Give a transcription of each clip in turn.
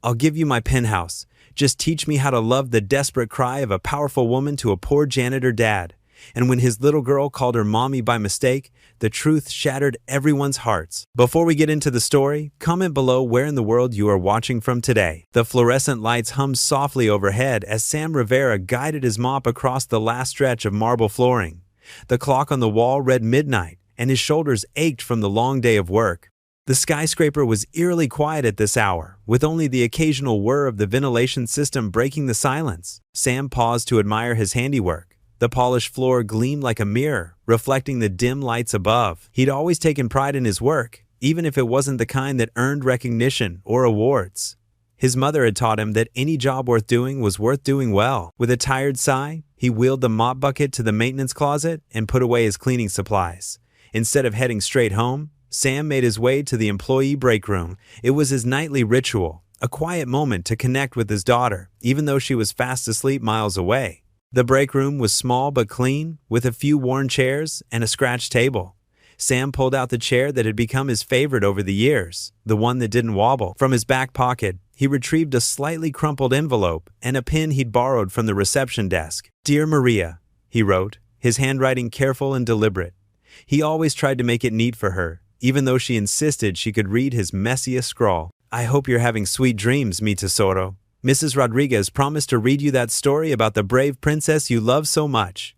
I'll give you my penthouse. Just teach me how to love the desperate cry of a powerful woman to a poor janitor dad. And when his little girl called her mommy by mistake, the truth shattered everyone's hearts. Before we get into the story, comment below where in the world you are watching from today. The fluorescent lights hummed softly overhead as Sam Rivera guided his mop across the last stretch of marble flooring. The clock on the wall read midnight, and his shoulders ached from the long day of work. The skyscraper was eerily quiet at this hour, with only the occasional whir of the ventilation system breaking the silence. Sam paused to admire his handiwork. The polished floor gleamed like a mirror, reflecting the dim lights above. He'd always taken pride in his work, even if it wasn't the kind that earned recognition or awards. His mother had taught him that any job worth doing was worth doing well. With a tired sigh, he wheeled the mop bucket to the maintenance closet and put away his cleaning supplies. Instead of heading straight home, Sam made his way to the employee break room. It was his nightly ritual, a quiet moment to connect with his daughter, even though she was fast asleep miles away. The break room was small but clean, with a few worn chairs and a scratched table. Sam pulled out the chair that had become his favorite over the years, the one that didn't wobble. From his back pocket, he retrieved a slightly crumpled envelope and a pen he'd borrowed from the reception desk. "Dear Maria," he wrote, his handwriting careful and deliberate. He always tried to make it neat for her, even though she insisted she could read his messiest scrawl. "I hope you're having sweet dreams, mi tesoro. Mrs. Rodriguez promised to read you that story about the brave princess you love so much.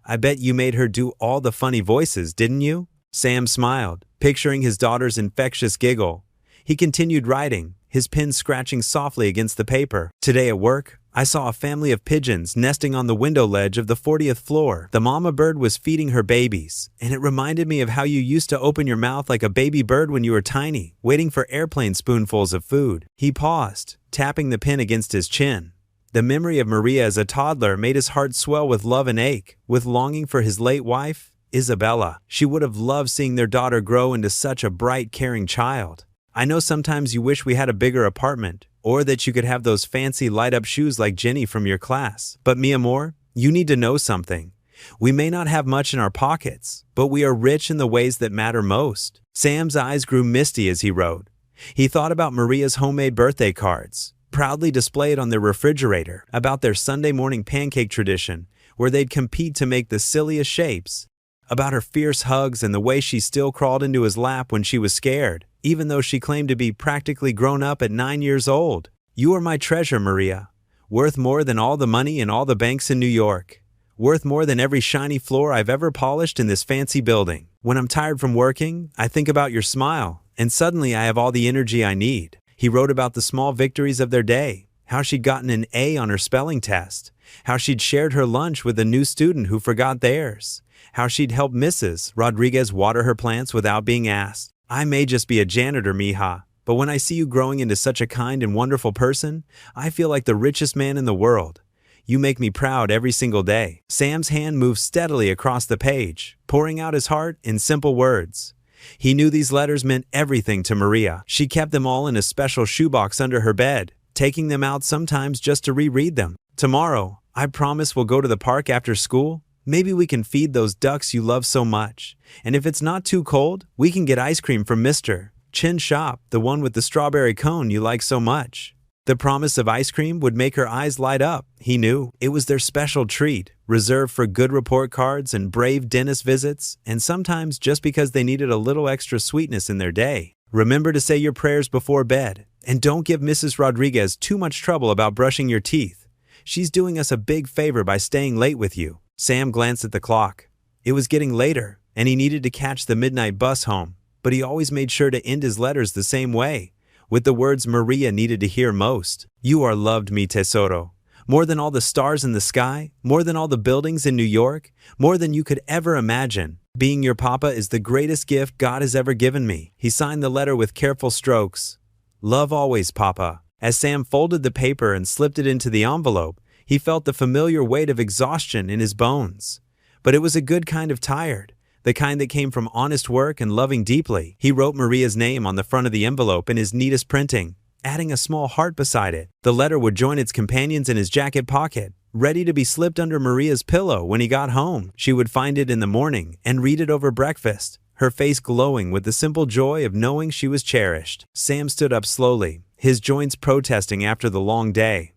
I bet you made her do all the funny voices, didn't you?" Sam smiled, picturing his daughter's infectious giggle. He continued writing, his pen scratching softly against the paper. "Today at work, I saw a family of pigeons nesting on the window ledge of the 40th floor. The mama bird was feeding her babies, and it reminded me of how you used to open your mouth like a baby bird when you were tiny, waiting for airplane spoonfuls of food." He paused, tapping the pen against his chin. The memory of Maria as a toddler made his heart swell with love and ache, with longing for his late wife, Isabella. She would have loved seeing their daughter grow into such a bright, caring child. "I know sometimes you wish we had a bigger apartment, or that you could have those fancy light-up shoes like Jenny from your class. But mi amor, you need to know something. We may not have much in our pockets, but we are rich in the ways that matter most." Sam's eyes grew misty as he wrote. He thought about Maria's homemade birthday cards, proudly displayed on their refrigerator, about their Sunday morning pancake tradition, where they'd compete to make the silliest shapes, about her fierce hugs and the way she still crawled into his lap when she was scared, even though she claimed to be practically grown up at 9 years old. "You are my treasure, Maria, worth more than all the money in all the banks in New York, worth more than every shiny floor I've ever polished in this fancy building. When I'm tired from working, I think about your smile, and suddenly I have all the energy I need." He wrote about the small victories of their day, how she'd gotten an A on her spelling test, how she'd shared her lunch with a new student who forgot theirs, how she'd helped Mrs. Rodriguez water her plants without being asked. "I may just be a janitor, mija, but when I see you growing into such a kind and wonderful person, I feel like the richest man in the world. You make me proud every single day." Sam's hand moved steadily across the page, pouring out his heart in simple words. He knew these letters meant everything to Maria. She kept them all in a special shoebox under her bed, taking them out sometimes just to reread them. "Tomorrow, I promise we'll go to the park after school. Maybe we can feed those ducks you love so much. And if it's not too cold, we can get ice cream from Mr. Chin's shop, the one with the strawberry cone you like so much." The promise of ice cream would make her eyes light up. He knew it was their special treat, reserved for good report cards and brave dentist visits, and sometimes just because they needed a little extra sweetness in their day. "Remember to say your prayers before bed, and don't give Mrs. Rodriguez too much trouble about brushing your teeth. She's doing us a big favor by staying late with you." Sam glanced at the clock. It was getting later, and he needed to catch the midnight bus home, but he always made sure to end his letters the same way, with the words Maria needed to hear most. "You are loved, mi tesoro. More than all the stars in the sky, more than all the buildings in New York, more than you could ever imagine. Being your papa is the greatest gift God has ever given me." He signed the letter with careful strokes. "Love always, Papa." As Sam folded the paper and slipped it into the envelope, he felt the familiar weight of exhaustion in his bones. But it was a good kind of tired, the kind that came from honest work and loving deeply. He wrote Maria's name on the front of the envelope in his neatest printing, adding a small heart beside it. The letter would join its companions in his jacket pocket, ready to be slipped under Maria's pillow when he got home. She would find it in the morning and read it over breakfast, her face glowing with the simple joy of knowing she was cherished. Sam stood up slowly, his joints protesting after the long day.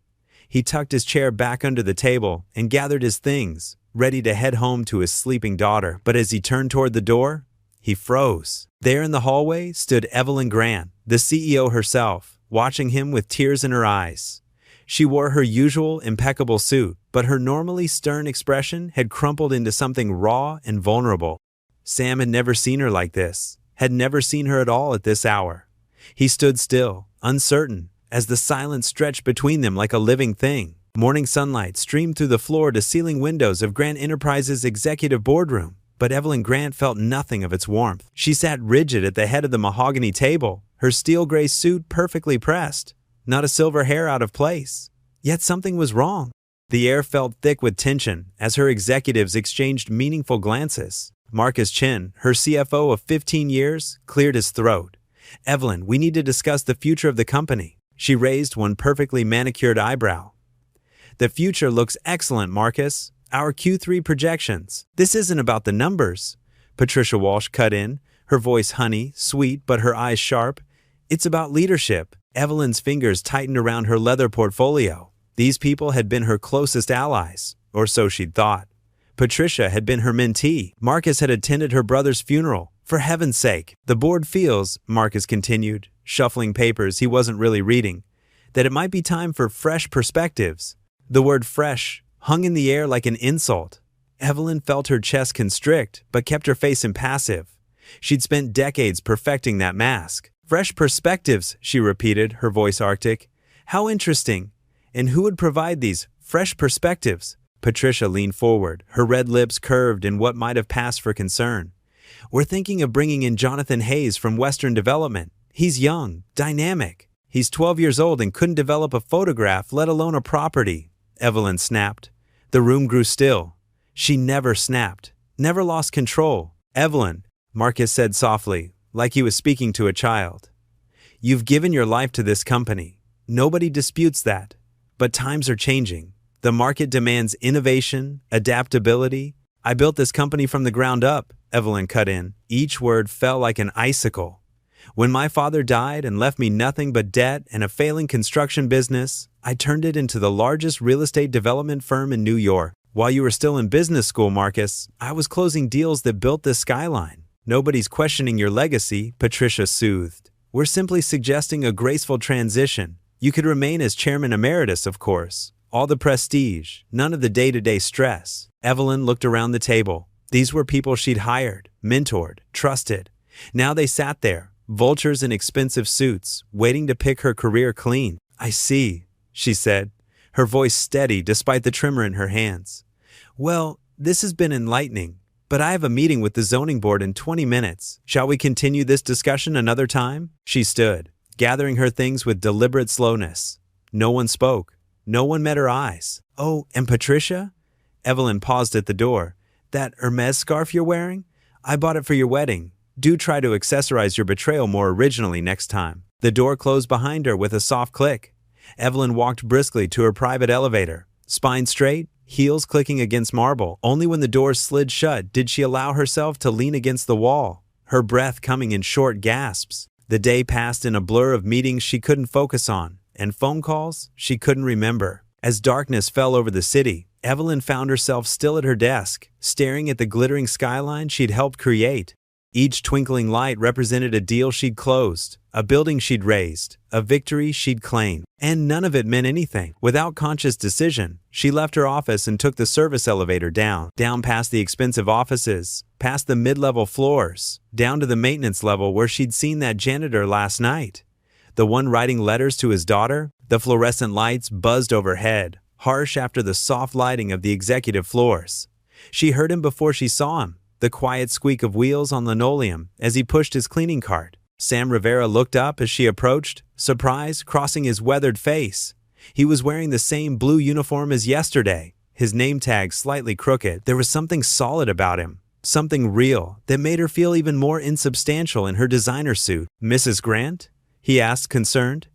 He tucked his chair back under the table and gathered his things, ready to head home to his sleeping daughter. But as he turned toward the door, he froze. There in the hallway stood Evelyn Grant, the CEO herself, watching him with tears in her eyes. She wore her usual impeccable suit, but her normally stern expression had crumpled into something raw and vulnerable. Sam had never seen her like this, had never seen her at all at this hour. He stood still, uncertain, as the silence stretched between them like a living thing. Morning sunlight streamed through the floor-to-ceiling windows of Grant Enterprises' executive boardroom, but Evelyn Grant felt nothing of its warmth. She sat rigid at the head of the mahogany table, her steel gray suit perfectly pressed, not a silver hair out of place. Yet something was wrong. The air felt thick with tension as her executives exchanged meaningful glances. Marcus Chin, her CFO of 15 years, cleared his throat. "Evelyn, we need to discuss the future of the company." She raised one perfectly manicured eyebrow. "The future looks excellent, Marcus. Our Q3 projections. This isn't about the numbers." Patricia Walsh cut in, her voice honey, sweet, but her eyes sharp. "It's about leadership." Evelyn's fingers tightened around her leather portfolio. These people had been her closest allies, or so she'd thought. Patricia had been her mentee. Marcus had attended her brother's funeral. For heaven's sake, the board feels, Marcus continued, shuffling papers he wasn't really reading, that it might be time for fresh perspectives. The word fresh hung in the air like an insult. Evelyn felt her chest constrict, but kept her face impassive. She'd spent decades perfecting that mask. "Fresh perspectives," she repeated, her voice arctic. "How interesting. And who would provide these fresh perspectives?" Patricia leaned forward, her red lips curved in what might have passed for concern. "We're thinking of bringing in Jonathan Hayes from Western Development. He's young, dynamic. He's 12 years old and couldn't develop a photograph, let alone a property." Evelyn snapped. The room grew still. She never snapped, never lost control. "Evelyn," Marcus said softly, like he was speaking to a child. "You've given your life to this company. Nobody disputes that. But times are changing. The market demands innovation, adaptability. I built this company from the ground up," Evelyn cut in. Each word fell like an icicle. "When my father died and left me nothing but debt and a failing construction business, I turned it into the largest real estate development firm in New York. While you were still in business school, Marcus, I was closing deals that built this skyline. Nobody's questioning your legacy," Patricia soothed. "We're simply suggesting a graceful transition. You could remain as chairman emeritus, of course. All the prestige, none of the day-to-day stress." Evelyn looked around the table. These were people she'd hired, mentored, trusted. Now they sat there, vultures in expensive suits, waiting to pick her career clean. "I see," she said, her voice steady despite the tremor in her hands. "Well, this has been enlightening, but I have a meeting with the zoning board in 20 minutes. Shall we continue this discussion another time?" She stood, gathering her things with deliberate slowness. No one spoke. No one met her eyes. "Oh, and Patricia?" Evelyn paused at the door. "That Hermes scarf you're wearing? I bought it for your wedding. Do try to accessorize your betrayal more originally next time." The door closed behind her with a soft click. Evelyn walked briskly to her private elevator, spine straight, heels clicking against marble. Only when the door slid shut did she allow herself to lean against the wall, her breath coming in short gasps. The day passed in a blur of meetings she couldn't focus on, and phone calls she couldn't remember. As darkness fell over the city, Evelyn found herself still at her desk, staring at the glittering skyline she'd helped create. Each twinkling light represented a deal she'd closed, a building she'd raised, a victory she'd claimed. And none of it meant anything. Without conscious decision, she left her office and took the service elevator down past the expensive offices, past the mid-level floors, down to the maintenance level where she'd seen that janitor last night. The one writing letters to his daughter. The fluorescent lights buzzed overhead, harsh after the soft lighting of the executive floors. She heard him before she saw him, the quiet squeak of wheels on linoleum as he pushed his cleaning cart. Sam Rivera looked up as she approached, surprise crossing his weathered face. He was wearing the same blue uniform as yesterday, his name tag slightly crooked. There was something solid about him, something real, that made her feel even more insubstantial in her designer suit. "Mrs. Grant?" he asked, concerned.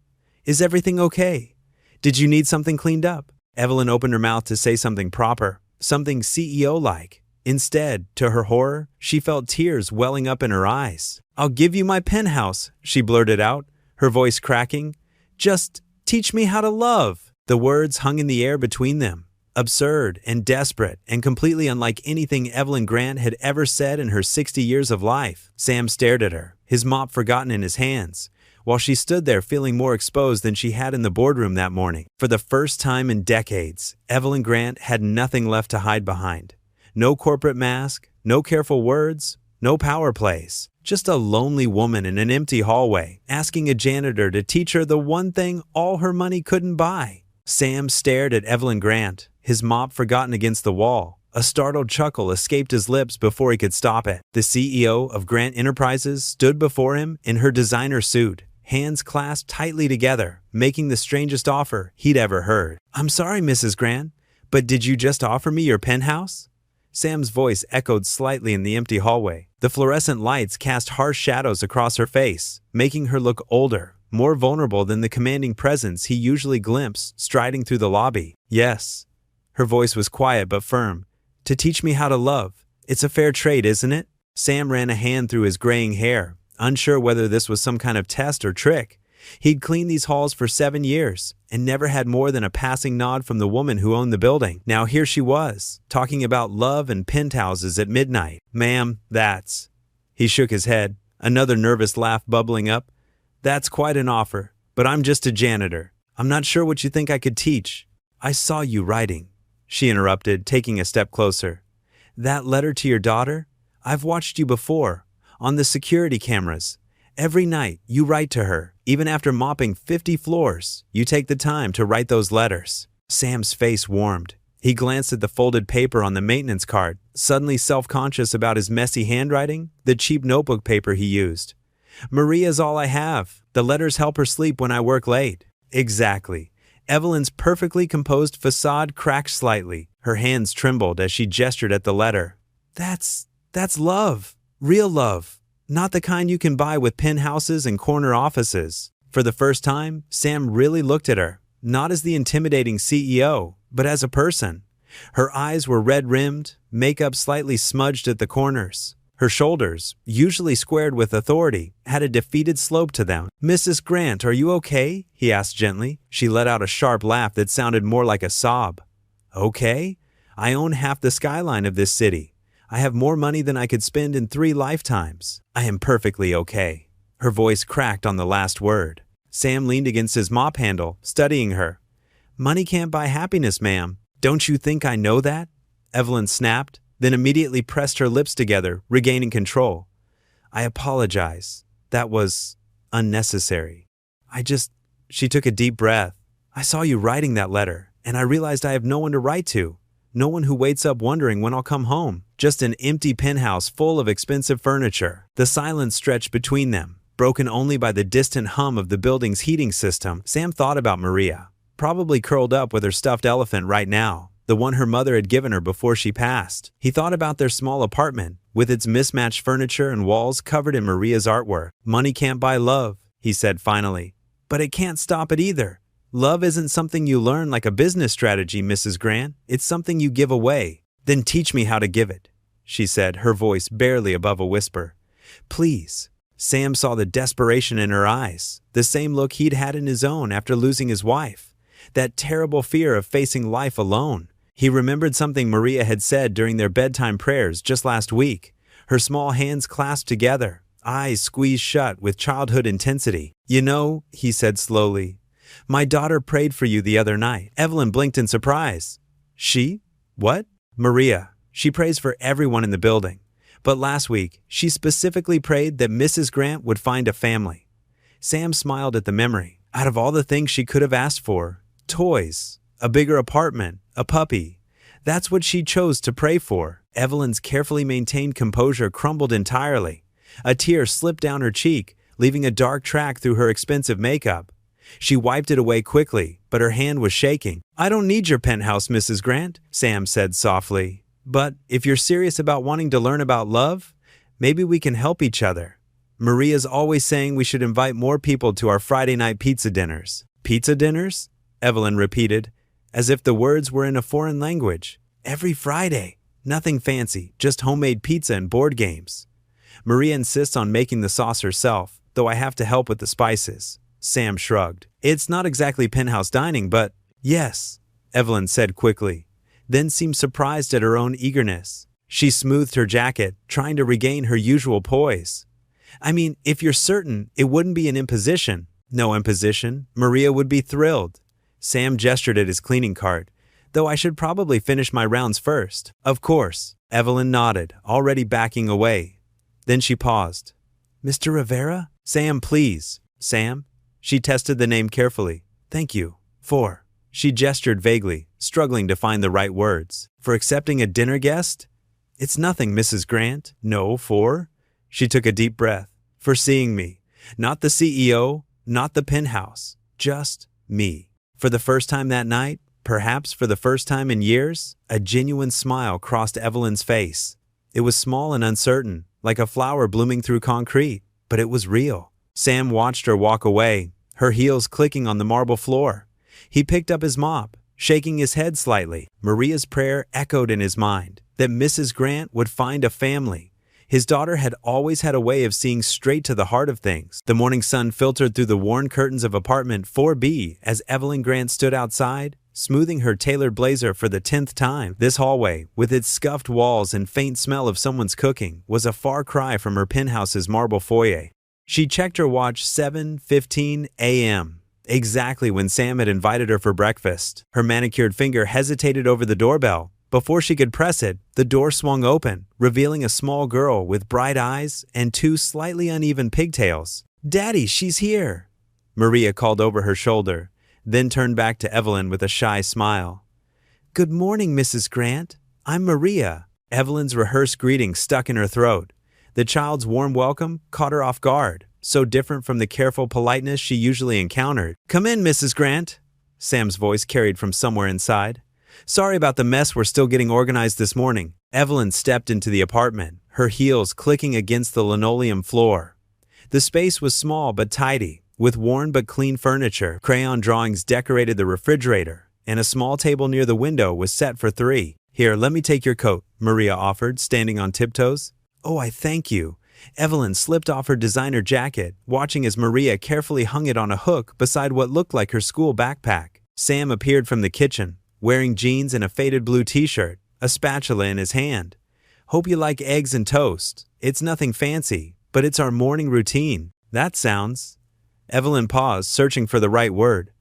"Is everything okay? Did you need something cleaned up?" Evelyn opened her mouth to say something proper, something CEO-like. Instead, to her horror, she felt tears welling up in her eyes. "I'll give you my penthouse," she blurted out, her voice cracking. Just teach me how to love." The words hung in the air between them, absurd and desperate and completely unlike anything Evelyn Grant had ever said in her 60 years of life. Sam stared at her, his mop forgotten in his hands, while she stood there feeling more exposed than she had in the boardroom that morning. For the first time in decades, Evelyn Grant had nothing left to hide behind. No corporate mask, no careful words, no power plays. Just a lonely woman in an empty hallway, asking a janitor to teach her the one thing all her money couldn't buy. Sam stared at Evelyn Grant, his mop forgotten against the wall. A startled chuckle escaped his lips before he could stop it. The CEO of Grant Enterprises stood before him in her designer suit, hands clasped tightly together, making the strangest offer he'd ever heard. "I'm sorry, Mrs. Grant, but did you just offer me your penthouse?" Sam's voice echoed slightly in the empty hallway. The fluorescent lights cast harsh shadows across her face, making her look older, more vulnerable than the commanding presence he usually glimpsed striding through the lobby. "Yes." Her voice was quiet but firm. "To teach me how to love. It's a fair trade, isn't it?" Sam ran a hand through his graying hair, unsure whether this was some kind of test or trick. He'd cleaned these halls for 7 years and never had more than a passing nod from the woman who owned the building. Now here she was, talking about love and penthouses at midnight. "Ma'am, that's..." He shook his head, another nervous laugh bubbling up. "That's quite an offer, but I'm just a janitor. I'm not sure what you think I could teach." "I saw you writing," she interrupted, taking a step closer. "That letter to your daughter? I've watched you before, on the security cameras. Every night, you write to her. Even after mopping 50 floors, you take the time to write those letters." Sam's face warmed. He glanced at the folded paper on the maintenance card, suddenly self-conscious about his messy handwriting, the cheap notebook paper he used. "Maria's all I have. The letters help her sleep when I work late." Exactly. Evelyn's perfectly composed facade cracked slightly. Her hands trembled as she gestured at the letter. That's love. Real love. Not the kind you can buy with penthouses and corner offices." For the first time, Sam really looked at her, not as the intimidating CEO, but as a person. Her eyes were red-rimmed, makeup slightly smudged at the corners. Her shoulders, usually squared with authority, had a defeated slope to them. "Mrs. Grant, are you okay?" he asked gently. She let out a sharp laugh that sounded more like a sob. "Okay? I own half the skyline of this city. I have more money than I could spend in 3 lifetimes. I am perfectly okay." Her voice cracked on the last word. Sam leaned against his mop handle, studying her. "Money can't buy happiness, ma'am. Don't you think I know that?" Evelyn snapped, then immediately pressed her lips together, regaining control. "I apologize. That was unnecessary. She took a deep breath. "I saw you writing that letter, and I realized I have no one to write to. No one who waits up wondering when I'll come home. Just an empty penthouse full of expensive furniture." The silence stretched between them, broken only by the distant hum of the building's heating system. Sam thought about Maria, probably curled up with her stuffed elephant right now, the one her mother had given her before she passed. He thought about their small apartment, with its mismatched furniture and walls covered in Maria's artwork. "Money can't buy love," he said finally. "But it can't stop it either. Love isn't something you learn like a business strategy, Mrs. Grant. It's something you give away." "Then teach me how to give it," she said, her voice barely above a whisper. "Please." Sam saw the desperation in her eyes, the same look he'd had in his own after losing his wife. That terrible fear of facing life alone. He remembered something Maria had said during their bedtime prayers just last week, her small hands clasped together, eyes squeezed shut with childhood intensity. "You know," he said slowly, "my daughter prayed for you the other night." Evelyn blinked in surprise. "She? What?" "Maria. She prays for everyone in the building. But last week, she specifically prayed that Mrs. Grant would find a family." Sam smiled at the memory. Out of all the things she could have asked for, toys, a bigger apartment, a puppy, that's what she chose to pray for. Evelyn's carefully maintained composure crumbled entirely. A tear slipped down her cheek, leaving a dark track through her expensive makeup. She wiped it away quickly, but her hand was shaking. "I don't need your penthouse, Mrs. Grant," Sam said softly. "But if you're serious about wanting to learn about love, maybe we can help each other. Maria's always saying we should invite more people to our Friday night pizza dinners." "Pizza dinners?" Evelyn repeated, as if the words were in a foreign language. "Every Friday. Nothing fancy, just homemade pizza and board games. Maria insists on making the sauce herself, though I have to help with the spices." Sam shrugged. It's not exactly penthouse dining, but yes, Evelyn said quickly, then seemed surprised at her own eagerness. She smoothed her jacket, trying to regain her usual poise. I mean, if you're certain, it wouldn't be an imposition. No imposition. Maria would be thrilled. Sam gestured at his cleaning cart, though I should probably finish my rounds first. Of course. Evelyn nodded, already backing away. Then she paused. Mr. Rivera? Sam, please. Sam? She tested the name carefully. Thank you. For. She gestured vaguely, struggling to find the right words. For accepting a dinner guest? It's nothing, Mrs. Grant. No, for? She took a deep breath. For seeing me. Not the CEO, not the penthouse. Just me. For the first time that night, perhaps for the first time in years, a genuine smile crossed Evelyn's face. It was small and uncertain, like a flower blooming through concrete, but it was real. Sam watched her walk away, her heels clicking on the marble floor. He picked up his mop, shaking his head slightly. Maria's prayer echoed in his mind, that Mrs. Grant would find a family. His daughter had always had a way of seeing straight to the heart of things. The morning sun filtered through the worn curtains of apartment 4B as Evelyn Grant stood outside, smoothing her tailored blazer for the 10th time. This hallway, with its scuffed walls and faint smell of someone's cooking, was a far cry from her penthouse's marble foyer. She checked her watch 7:15 a.m., exactly when Sam had invited her for breakfast. Her manicured finger hesitated over the doorbell. Before she could press it, the door swung open, revealing a small girl with bright eyes and two slightly uneven pigtails. "Daddy, she's here!" Maria called over her shoulder, then turned back to Evelyn with a shy smile. "Good morning, Mrs. Grant. I'm Maria." Evelyn's rehearsed greeting stuck in her throat. The child's warm welcome caught her off guard, so different from the careful politeness she usually encountered. "Come in, Mrs. Grant," Sam's voice carried from somewhere inside. "Sorry about the mess, we're still getting organized this morning." Evelyn stepped into the apartment, her heels clicking against the linoleum floor. The space was small but tidy, with worn but clean furniture. Crayon drawings decorated the refrigerator, and a small table near the window was set for 3. "Here, let me take your coat," Maria offered, standing on tiptoes. "Oh, I thank you." Evelyn slipped off her designer jacket, watching as Maria carefully hung it on a hook beside what looked like her school backpack. Sam appeared from the kitchen, wearing jeans and a faded blue t-shirt, a spatula in his hand. "Hope you like eggs and toast. It's nothing fancy, but it's our morning routine." "That sounds..." Evelyn paused, searching for the right word.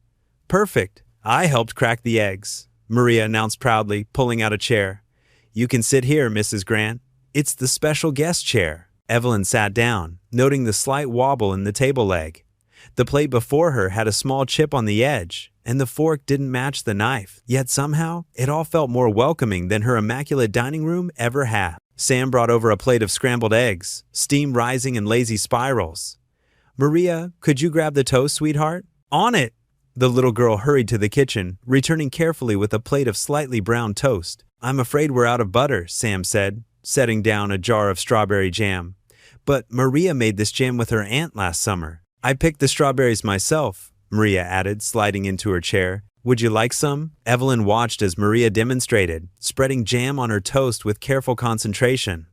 "Perfect. I helped crack the eggs," Maria announced proudly, pulling out a chair. "You can sit here, Mrs. Grant. It's the special guest chair." Evelyn sat down, noting the slight wobble in the table leg. The plate before her had a small chip on the edge, and the fork didn't match the knife. Yet somehow, it all felt more welcoming than her immaculate dining room ever had. Sam brought over a plate of scrambled eggs, steam rising in lazy spirals. "Maria, could you grab the toast, sweetheart?" "On it!" The little girl hurried to the kitchen, returning carefully with a plate of slightly browned toast. "I'm afraid we're out of butter," Sam said, setting down a jar of strawberry jam. "But Maria made this jam with her aunt last summer." "I picked the strawberries myself," Maria added, sliding into her chair. "Would you like some?" Evelyn watched as Maria demonstrated, spreading jam on her toast with careful concentration.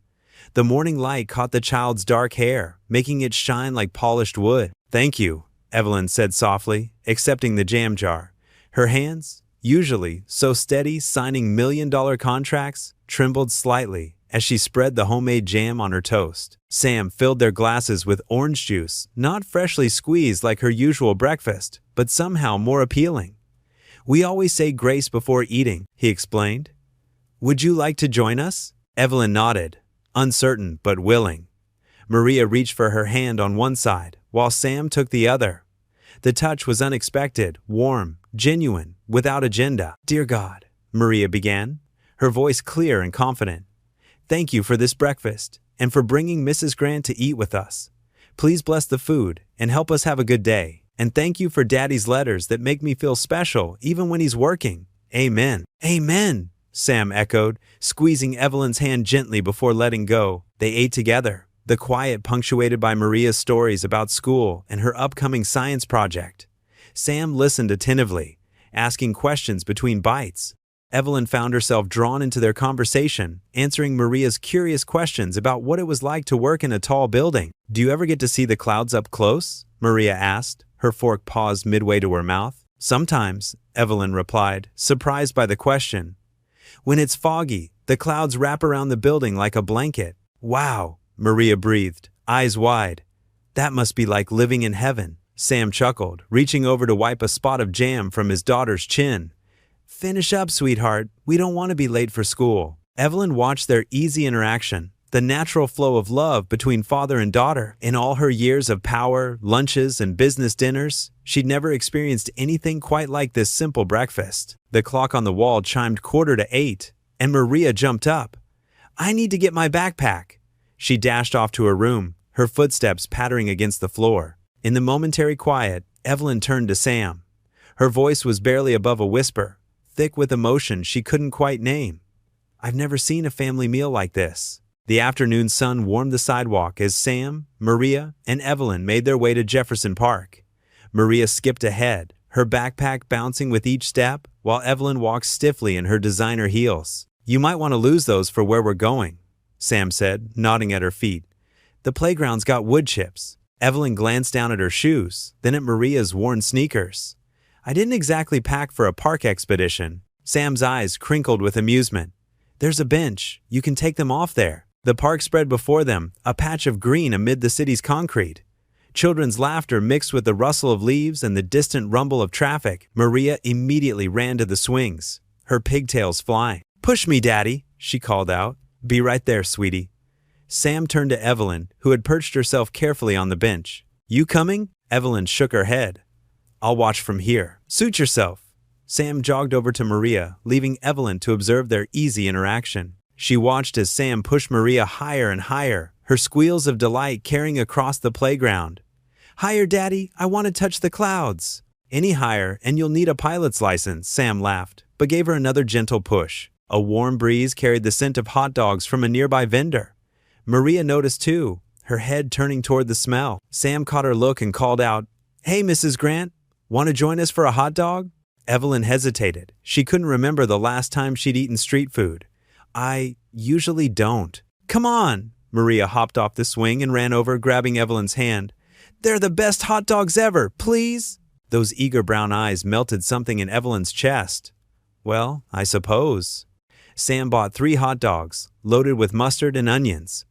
The morning light caught the child's dark hair, making it shine like polished wood. "Thank you," Evelyn said softly, accepting the jam jar. Her hands, usually so steady signing million-dollar contracts, trembled slightly as she spread the homemade jam on her toast. Sam filled their glasses with orange juice, not freshly squeezed like her usual breakfast, but somehow more appealing. "We always say grace before eating," he explained. "Would you like to join us?" Evelyn nodded, uncertain but willing. Maria reached for her hand on one side, while Sam took the other. The touch was unexpected, warm, genuine, without agenda. "Dear God," Maria began, her voice clear and confident. "Thank you for this breakfast, and for bringing Mrs. Grant to eat with us. Please bless the food, and help us have a good day. And thank you for Daddy's letters that make me feel special even when he's working. Amen." "Amen," Sam echoed, squeezing Evelyn's hand gently before letting go. They ate together, the quiet punctuated by Maria's stories about school and her upcoming science project. Sam listened attentively, asking questions between bites. Evelyn found herself drawn into their conversation, answering Maria's curious questions about what it was like to work in a tall building. "Do you ever get to see the clouds up close?" Maria asked, Her fork paused midway to her mouth. Sometimes, Evelyn replied, surprised by the question. When it's foggy, the clouds wrap around the building like a blanket. Wow, Maria breathed, eyes wide. That must be like living in heaven. Sam chuckled, reaching over to wipe a spot of jam from his daughter's chin. Finish up, sweetheart. We don't want to be late for school. Evelyn watched their easy interaction, the natural flow of love between father and daughter. In all her years of power, lunches, and business dinners, she'd never experienced anything quite like this simple breakfast. The clock on the wall chimed 7:45, and Maria jumped up. I need to get my backpack. She dashed off to her room, her footsteps pattering against the floor. In the momentary quiet, Evelyn turned to Sam. Her voice was barely above a whisper, thick with emotion she couldn't quite name. I've never seen a family meal like this. The afternoon sun warmed the sidewalk as Sam, Maria, and Evelyn made their way to Jefferson Park. Maria skipped ahead, her backpack bouncing with each step, while Evelyn walked stiffly in her designer heels. You might want to lose those for where we're going, Sam said, nodding at her feet. The playground's got wood chips. Evelyn glanced down at her shoes, then at Maria's worn sneakers. I didn't exactly pack for a park expedition. Sam's eyes crinkled with amusement. There's a bench. You can take them off there. The park spread before them, a patch of green amid the city's concrete. Children's laughter mixed with the rustle of leaves and the distant rumble of traffic. Maria immediately ran to the swings, her pigtails flying. Push me, Daddy, she called out. Be right there, sweetie. Sam turned to Evelyn, who had perched herself carefully on the bench. You coming? Evelyn shook her head. I'll watch from here. Suit yourself. Sam jogged over to Maria, leaving Evelyn to observe their easy interaction. She watched as Sam pushed Maria higher and higher, her squeals of delight carrying across the playground. Higher, Daddy, I want to touch the clouds. Any higher, and you'll need a pilot's license, Sam laughed, but gave her another gentle push. A warm breeze carried the scent of hot dogs from a nearby vendor. Maria noticed too, her head turning toward the smell. Sam caught her look and called out, Hey, Mrs. Grant, want to join us for a hot dog? Evelyn hesitated. She couldn't remember the last time she'd eaten street food. I usually don't. Come on! Maria hopped off the swing and ran over, grabbing Evelyn's hand. They're the best hot dogs ever, please! Those eager brown eyes melted something in Evelyn's chest. Well, I suppose. Sam bought 3 hot dogs, loaded with mustard and onions.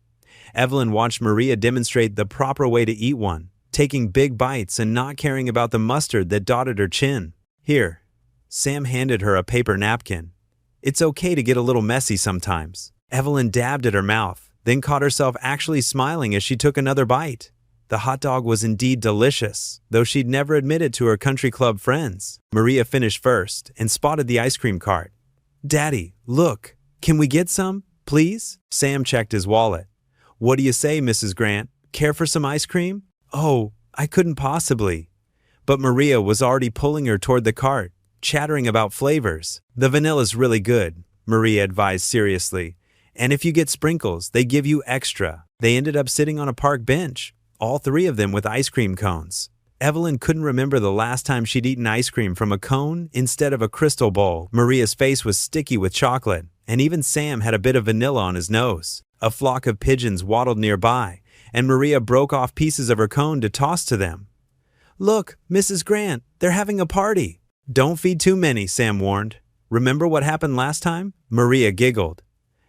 Evelyn watched Maria demonstrate the proper way to eat one, taking big bites and not caring about the mustard that dotted her chin. Here. Sam handed her a paper napkin. It's okay to get a little messy sometimes. Evelyn dabbed at her mouth, then caught herself actually smiling as she took another bite. The hot dog was indeed delicious, though she'd never admit it to her country club friends. Maria finished first and spotted the ice cream cart. Daddy, look, can we get some, please? Sam checked his wallet. What do you say, Mrs. Grant? Care for some ice cream? Oh, I couldn't possibly. But Maria was already pulling her toward the cart, chattering about flavors. The vanilla's really good, Maria advised seriously. And if you get sprinkles, they give you extra. They ended up sitting on a park bench, all 3 of them with ice cream cones. Evelyn couldn't remember the last time she'd eaten ice cream from a cone instead of a crystal bowl. Maria's face was sticky with chocolate, and even Sam had a bit of vanilla on his nose. A flock of pigeons waddled nearby, and Maria broke off pieces of her cone to toss to them. Look, Mrs. Grant, they're having a party. Don't feed too many, Sam warned. Remember what happened last time? Maria giggled.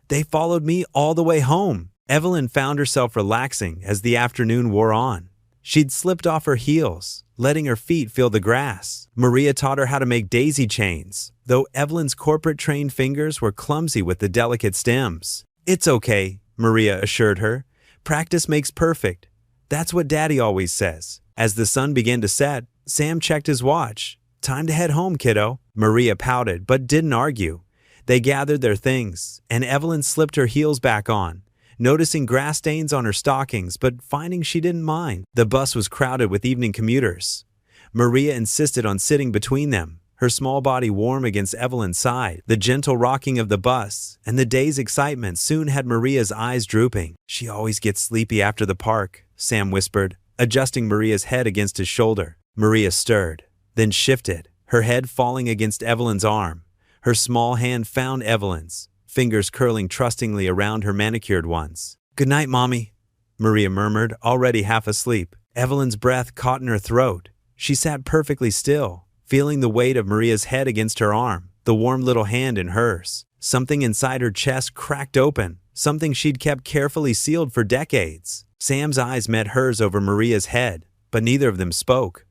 They followed me all the way home. Evelyn found herself relaxing as the afternoon wore on. She'd slipped off her heels, letting her feet feel the grass. Maria taught her how to make daisy chains, though Evelyn's corporate-trained fingers were clumsy with the delicate stems. It's okay, Maria assured her. Practice makes perfect. That's what Daddy always says. As the sun began to set, Sam checked his watch. Time to head home, kiddo. Maria pouted, but didn't argue. They gathered their things, and Evelyn slipped her heels back on, noticing grass stains on her stockings, but finding she didn't mind. The bus was crowded with evening commuters. Maria insisted on sitting between them, her small body warm against Evelyn's side. The gentle rocking of the bus and the day's excitement soon had Maria's eyes drooping. She always gets sleepy after the park, Sam whispered, adjusting Maria's head against his shoulder. Maria stirred, then shifted, her head falling against Evelyn's arm. Her small hand found Evelyn's, fingers curling trustingly around her manicured ones. Good night, Mommy, Maria murmured, already half asleep. Evelyn's breath caught in her throat. She sat perfectly still, feeling the weight of Maria's head against her arm, the warm little hand in hers. Something inside her chest cracked open, something she'd kept carefully sealed for decades. Sam's eyes met hers over Maria's head, but neither of them spoke.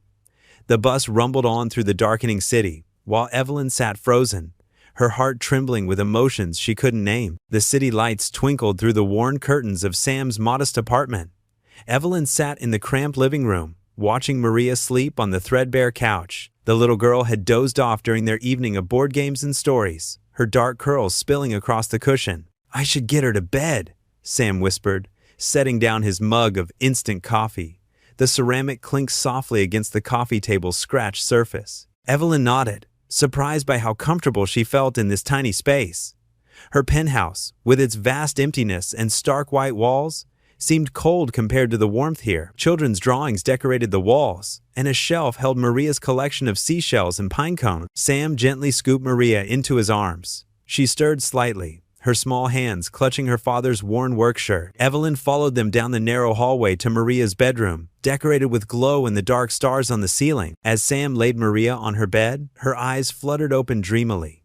The bus rumbled on through the darkening city, while Evelyn sat frozen, her heart trembling with emotions she couldn't name. The city lights twinkled through the worn curtains of Sam's modest apartment. Evelyn sat in the cramped living room, watching Maria sleep on the threadbare couch. The little girl had dozed off during their evening of board games and stories, her dark curls spilling across the cushion. "I should get her to bed," Sam whispered, setting down his mug of instant coffee. The ceramic clinked softly against the coffee table's scratched surface. Evelyn nodded, surprised by how comfortable she felt in this tiny space. Her penthouse, with its vast emptiness and stark white walls, seemed cold compared to the warmth here. Children's drawings decorated the walls, and a shelf held Maria's collection of seashells and pine cones. Sam gently scooped Maria into his arms. She stirred slightly, her small hands clutching her father's worn work shirt. Evelyn followed them down the narrow hallway to Maria's bedroom, decorated with glow-in-the-dark stars on the ceiling. As Sam laid Maria on her bed, her eyes fluttered open dreamily.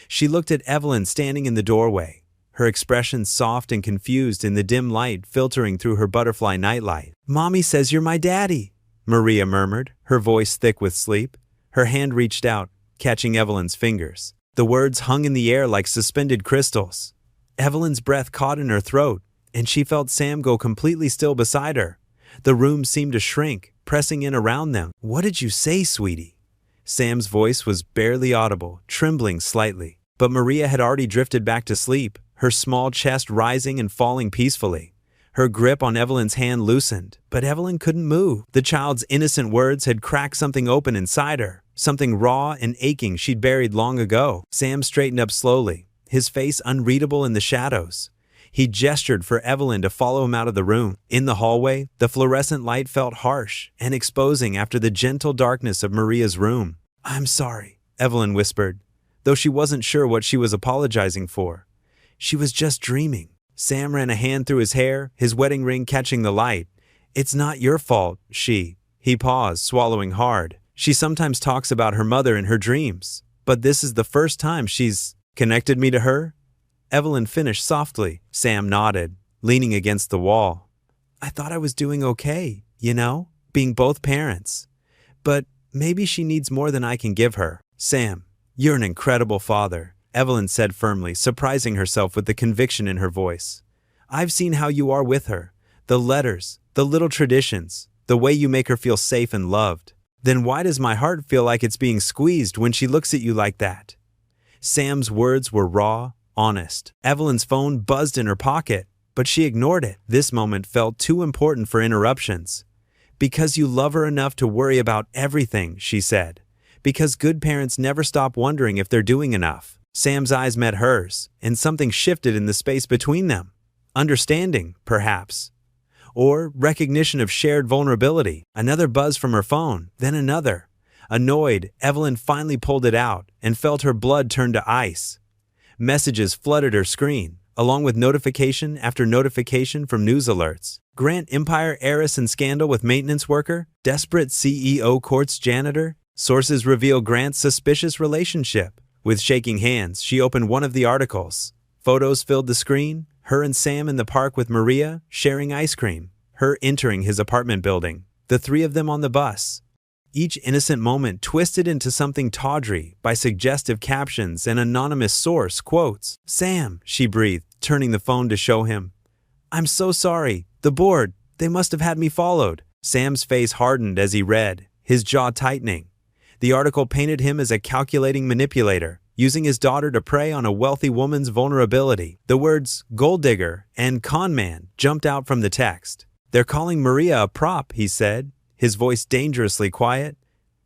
She looked at Evelyn standing in the doorway, her expression soft and confused in the dim light filtering through her butterfly nightlight. "Mommy says you're my daddy," Maria murmured, her voice thick with sleep. Her hand reached out, catching Evelyn's fingers. The words hung in the air like suspended crystals. Evelyn's breath caught in her throat, and she felt Sam go completely still beside her. The room seemed to shrink, pressing in around them. "What did you say, sweetie?" Sam's voice was barely audible, trembling slightly. But Maria had already drifted back to sleep, her small chest rising and falling peacefully. Her grip on Evelyn's hand loosened, but Evelyn couldn't move. The child's innocent words had cracked something open inside her, something raw and aching she'd buried long ago. Sam straightened up slowly, his face unreadable in the shadows. He gestured for Evelyn to follow him out of the room. In the hallway, the fluorescent light felt harsh and exposing after the gentle darkness of Maria's room. "I'm sorry," Evelyn whispered, though she wasn't sure what she was apologizing for. She was just dreaming. Sam ran a hand through his hair, his wedding ring catching the light. "It's not your fault, He paused, swallowing hard. "She sometimes talks about her mother in her dreams, but this is the first time she's connected me to her?" Evelyn finished softly. Sam nodded, leaning against the wall. "I thought I was doing okay, being both parents. But maybe she needs more than I can give her." "Sam, you're an incredible father," Evelyn said firmly, surprising herself with the conviction in her voice. "I've seen how you are with her. The letters, the little traditions, the way you make her feel safe and loved. Then why does my heart feel like it's being squeezed when she looks at you like that?" Sam's words were raw, honest. Evelyn's phone buzzed in her pocket, but she ignored it. This moment felt too important for interruptions. "Because you love her enough to worry about everything," she said. "Because good parents never stop wondering if they're doing enough." Sam's eyes met hers, and something shifted in the space between them. Understanding, perhaps. Or recognition of shared vulnerability. Another buzz from her phone, then another. Annoyed, Evelyn finally pulled it out and felt her blood turn to ice. Messages flooded her screen, along with notification after notification from news alerts. Grant Empire heiress in scandal with maintenance worker, desperate CEO courts janitor. Sources reveal Grant's suspicious relationship. With shaking hands, she opened one of the articles. Photos filled the screen, her and Sam in the park with Maria, sharing ice cream, her entering his apartment building, the three of them on the bus. Each innocent moment twisted into something tawdry by suggestive captions and anonymous source quotes. "Sam," she breathed, turning the phone to show him. "I'm so sorry. The board, they must have had me followed." Sam's face hardened as he read, his jaw tightening. The article painted him as a calculating manipulator, using his daughter to prey on a wealthy woman's vulnerability. The words gold digger and con man jumped out from the text. "They're calling Maria a prop," he said, his voice dangerously quiet.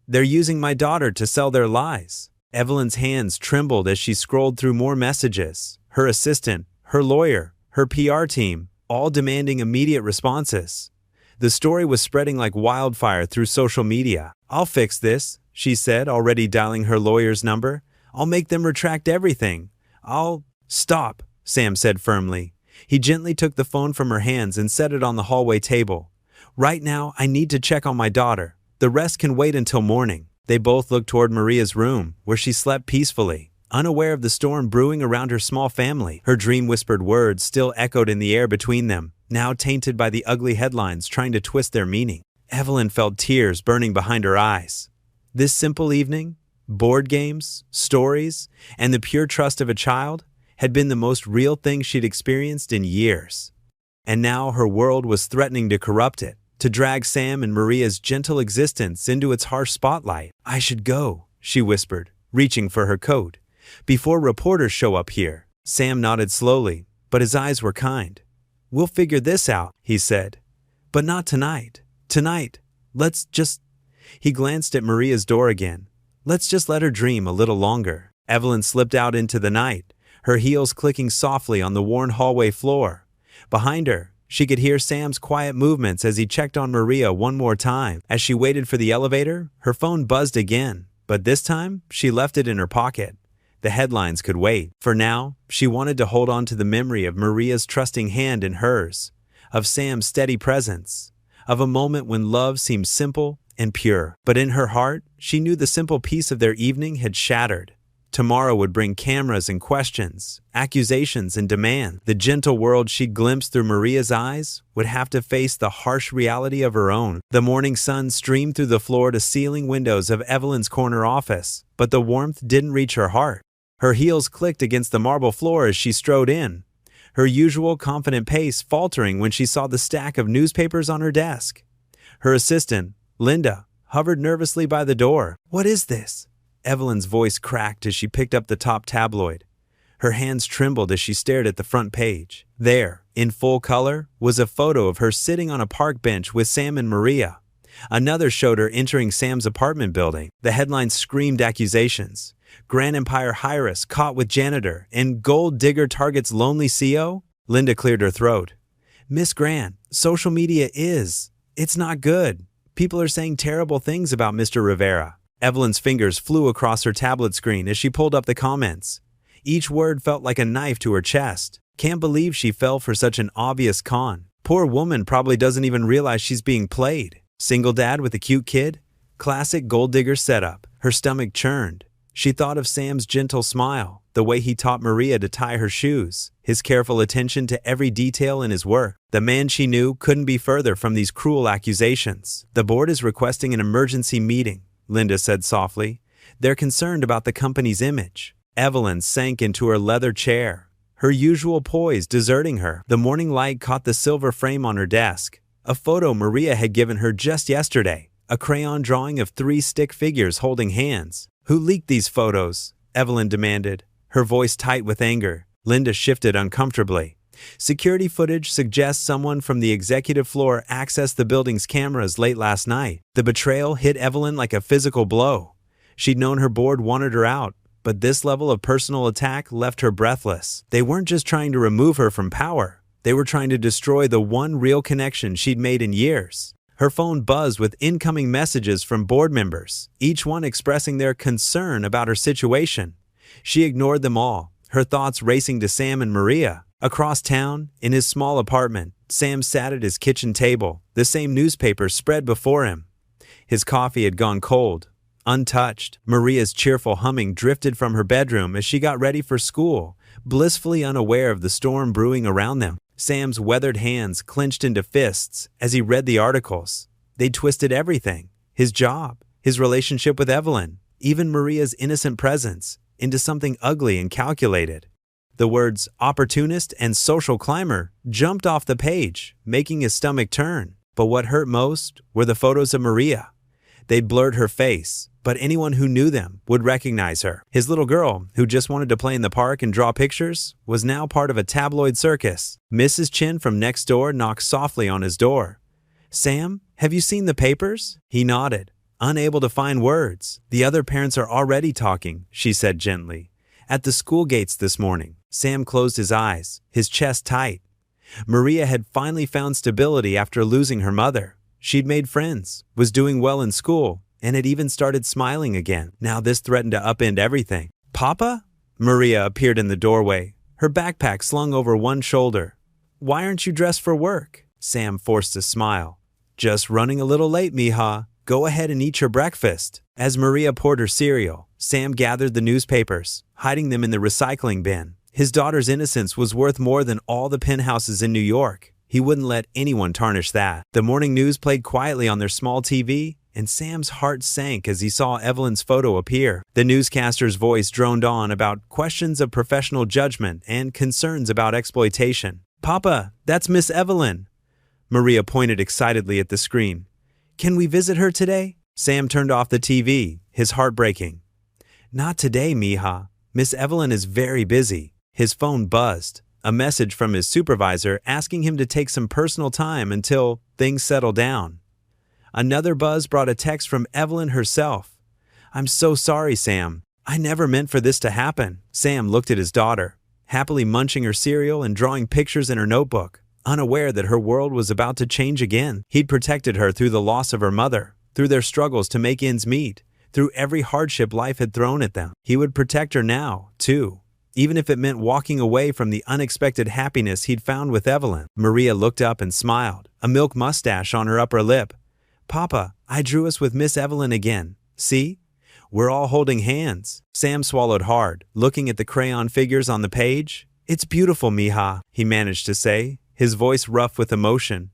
"They're using my daughter to sell their lies." Evelyn's hands trembled as she scrolled through more messages. Her assistant, her lawyer, her PR team, all demanding immediate responses. The story was spreading like wildfire through social media. "I'll fix this," she said, already dialing her lawyer's number. "I'll make them retract everything. Stop," Sam said firmly. He gently took the phone from her hands and set it on the hallway table. "Right now, I need to check on my daughter. The rest can wait until morning." They both looked toward Maria's room, where she slept peacefully, unaware of the storm brewing around her small family. Her dream-whispered words still echoed in the air between them, now tainted by the ugly headlines trying to twist their meaning. Evelyn felt tears burning behind her eyes. This simple evening, board games, stories, and the pure trust of a child had been the most real thing she'd experienced in years. And now her world was threatening to corrupt it, to drag Sam and Maria's gentle existence into its harsh spotlight. "I should go," she whispered, reaching for her coat, "before reporters show up here." Sam nodded slowly, but his eyes were kind. "We'll figure this out," he said. "But not tonight. Tonight, let's just—" He glanced at Maria's door again. "Let's just let her dream a little longer." Evelyn slipped out into the night, her heels clicking softly on the worn hallway floor. Behind her, she could hear Sam's quiet movements as he checked on Maria one more time. As she waited for the elevator, her phone buzzed again, but this time, she left it in her pocket. The headlines could wait. For now, she wanted to hold on to the memory of Maria's trusting hand in hers, of Sam's steady presence, of a moment when love seemed simple and pure. But in her heart, she knew the simple peace of their evening had shattered. Tomorrow would bring cameras and questions, accusations and demand. The gentle world she'd glimpsed through Maria's eyes would have to face the harsh reality of her own. The morning sun streamed through the floor-to-ceiling windows of Evelyn's corner office, but the warmth didn't reach her heart. Her heels clicked against the marble floor as she strode in, her usual confident pace faltering when she saw the stack of newspapers on her desk. Her assistant, Linda, hovered nervously by the door. "What is this?" Evelyn's voice cracked as she picked up the top tabloid. Her hands trembled as she stared at the front page. There, in full color, was a photo of her sitting on a park bench with Sam and Maria. Another showed her entering Sam's apartment building. The headline screamed accusations. "Grand Empire Heiress caught with janitor," and "Gold digger targets lonely CO." Linda cleared her throat. "Miss Grant, social media it's not good. People are saying terrible things about Mr. Rivera." Evelyn's fingers flew across her tablet screen as she pulled up the comments. Each word felt like a knife to her chest. Can't believe she fell for such an obvious con. Poor woman probably doesn't even realize she's being played. Single dad with a cute kid? Classic gold digger setup. Her stomach churned. She thought of Sam's gentle smile, the way he taught Maria to tie her shoes, his careful attention to every detail in his work. The man she knew couldn't be further from these cruel accusations. "The board is requesting an emergency meeting," Linda said softly. "They're concerned about the company's image." Evelyn sank into her leather chair, her usual poise deserting her. The morning light caught the silver frame on her desk, a photo Maria had given her just yesterday, a crayon drawing of 3 stick figures holding hands. "Who leaked these photos?" Evelyn demanded, her voice tight with anger. Linda shifted uncomfortably. "Security footage suggests someone from the executive floor accessed the building's cameras late last night." The betrayal hit Evelyn like a physical blow. She'd known her board wanted her out, but this level of personal attack left her breathless. They weren't just trying to remove her from power. They were trying to destroy the one real connection she'd made in years. Her phone buzzed with incoming messages from board members, each one expressing their concern about her situation. She ignored them all, her thoughts racing to Sam and Maria. Across town, in his small apartment, Sam sat at his kitchen table, the same newspaper spread before him. His coffee had gone cold, untouched. Maria's cheerful humming drifted from her bedroom as she got ready for school, blissfully unaware of the storm brewing around them. Sam's weathered hands clenched into fists as he read the articles. They'd twisted everything, his job, his relationship with Evelyn, even Maria's innocent presence, into something ugly and calculated. The words opportunist and social climber jumped off the page, making his stomach turn. But what hurt most were the photos of Maria. They'd blurred her face, but anyone who knew them would recognize her. His little girl, who just wanted to play in the park and draw pictures, was now part of a tabloid circus. Mrs. Chin from next door knocked softly on his door. "Sam, have you seen the papers?" He nodded, unable to find words. "The other parents are already talking," she said gently. "At the school gates this morning." Sam closed his eyes, his chest tight. Maria had finally found stability after losing her mother. She'd made friends, was doing well in school, and had even started smiling again. Now this threatened to upend everything. "Papa?" Maria appeared in the doorway, her backpack slung over one shoulder. "Why aren't you dressed for work?" Sam forced a smile. "Just running a little late, mija. Go ahead and eat your breakfast. As Maria poured her cereal, Sam gathered the newspapers, hiding them in the recycling bin. His daughter's innocence was worth more than all the penthouses in New York. He wouldn't let anyone tarnish that. The morning news played quietly on their small TV, and Sam's heart sank as he saw Evelyn's photo appear. The newscaster's voice droned on about questions of professional judgment and concerns about exploitation. "Papa, that's Miss Evelyn." Maria pointed excitedly at the screen. "Can we visit her today?" Sam turned off the TV, his heart breaking. "Not today, mija. Miss Evelyn is very busy." His phone buzzed, a message from his supervisor asking him to take some personal time until things settle down. Another buzz brought a text from Evelyn herself. "I'm so sorry, Sam. I never meant for this to happen." Sam looked at his daughter, happily munching her cereal and drawing pictures in her notebook, unaware that her world was about to change again. He'd protected her through the loss of her mother, through their struggles to make ends meet, through every hardship life had thrown at them. He would protect her now, too, even if it meant walking away from the unexpected happiness he'd found with Evelyn. Maria looked up and smiled, a milk mustache on her upper lip. "Papa, I drew us with Miss Evelyn again. See? We're all holding hands." Sam swallowed hard, looking at the crayon figures on the page. "It's beautiful, mija," he managed to say, his voice rough with emotion.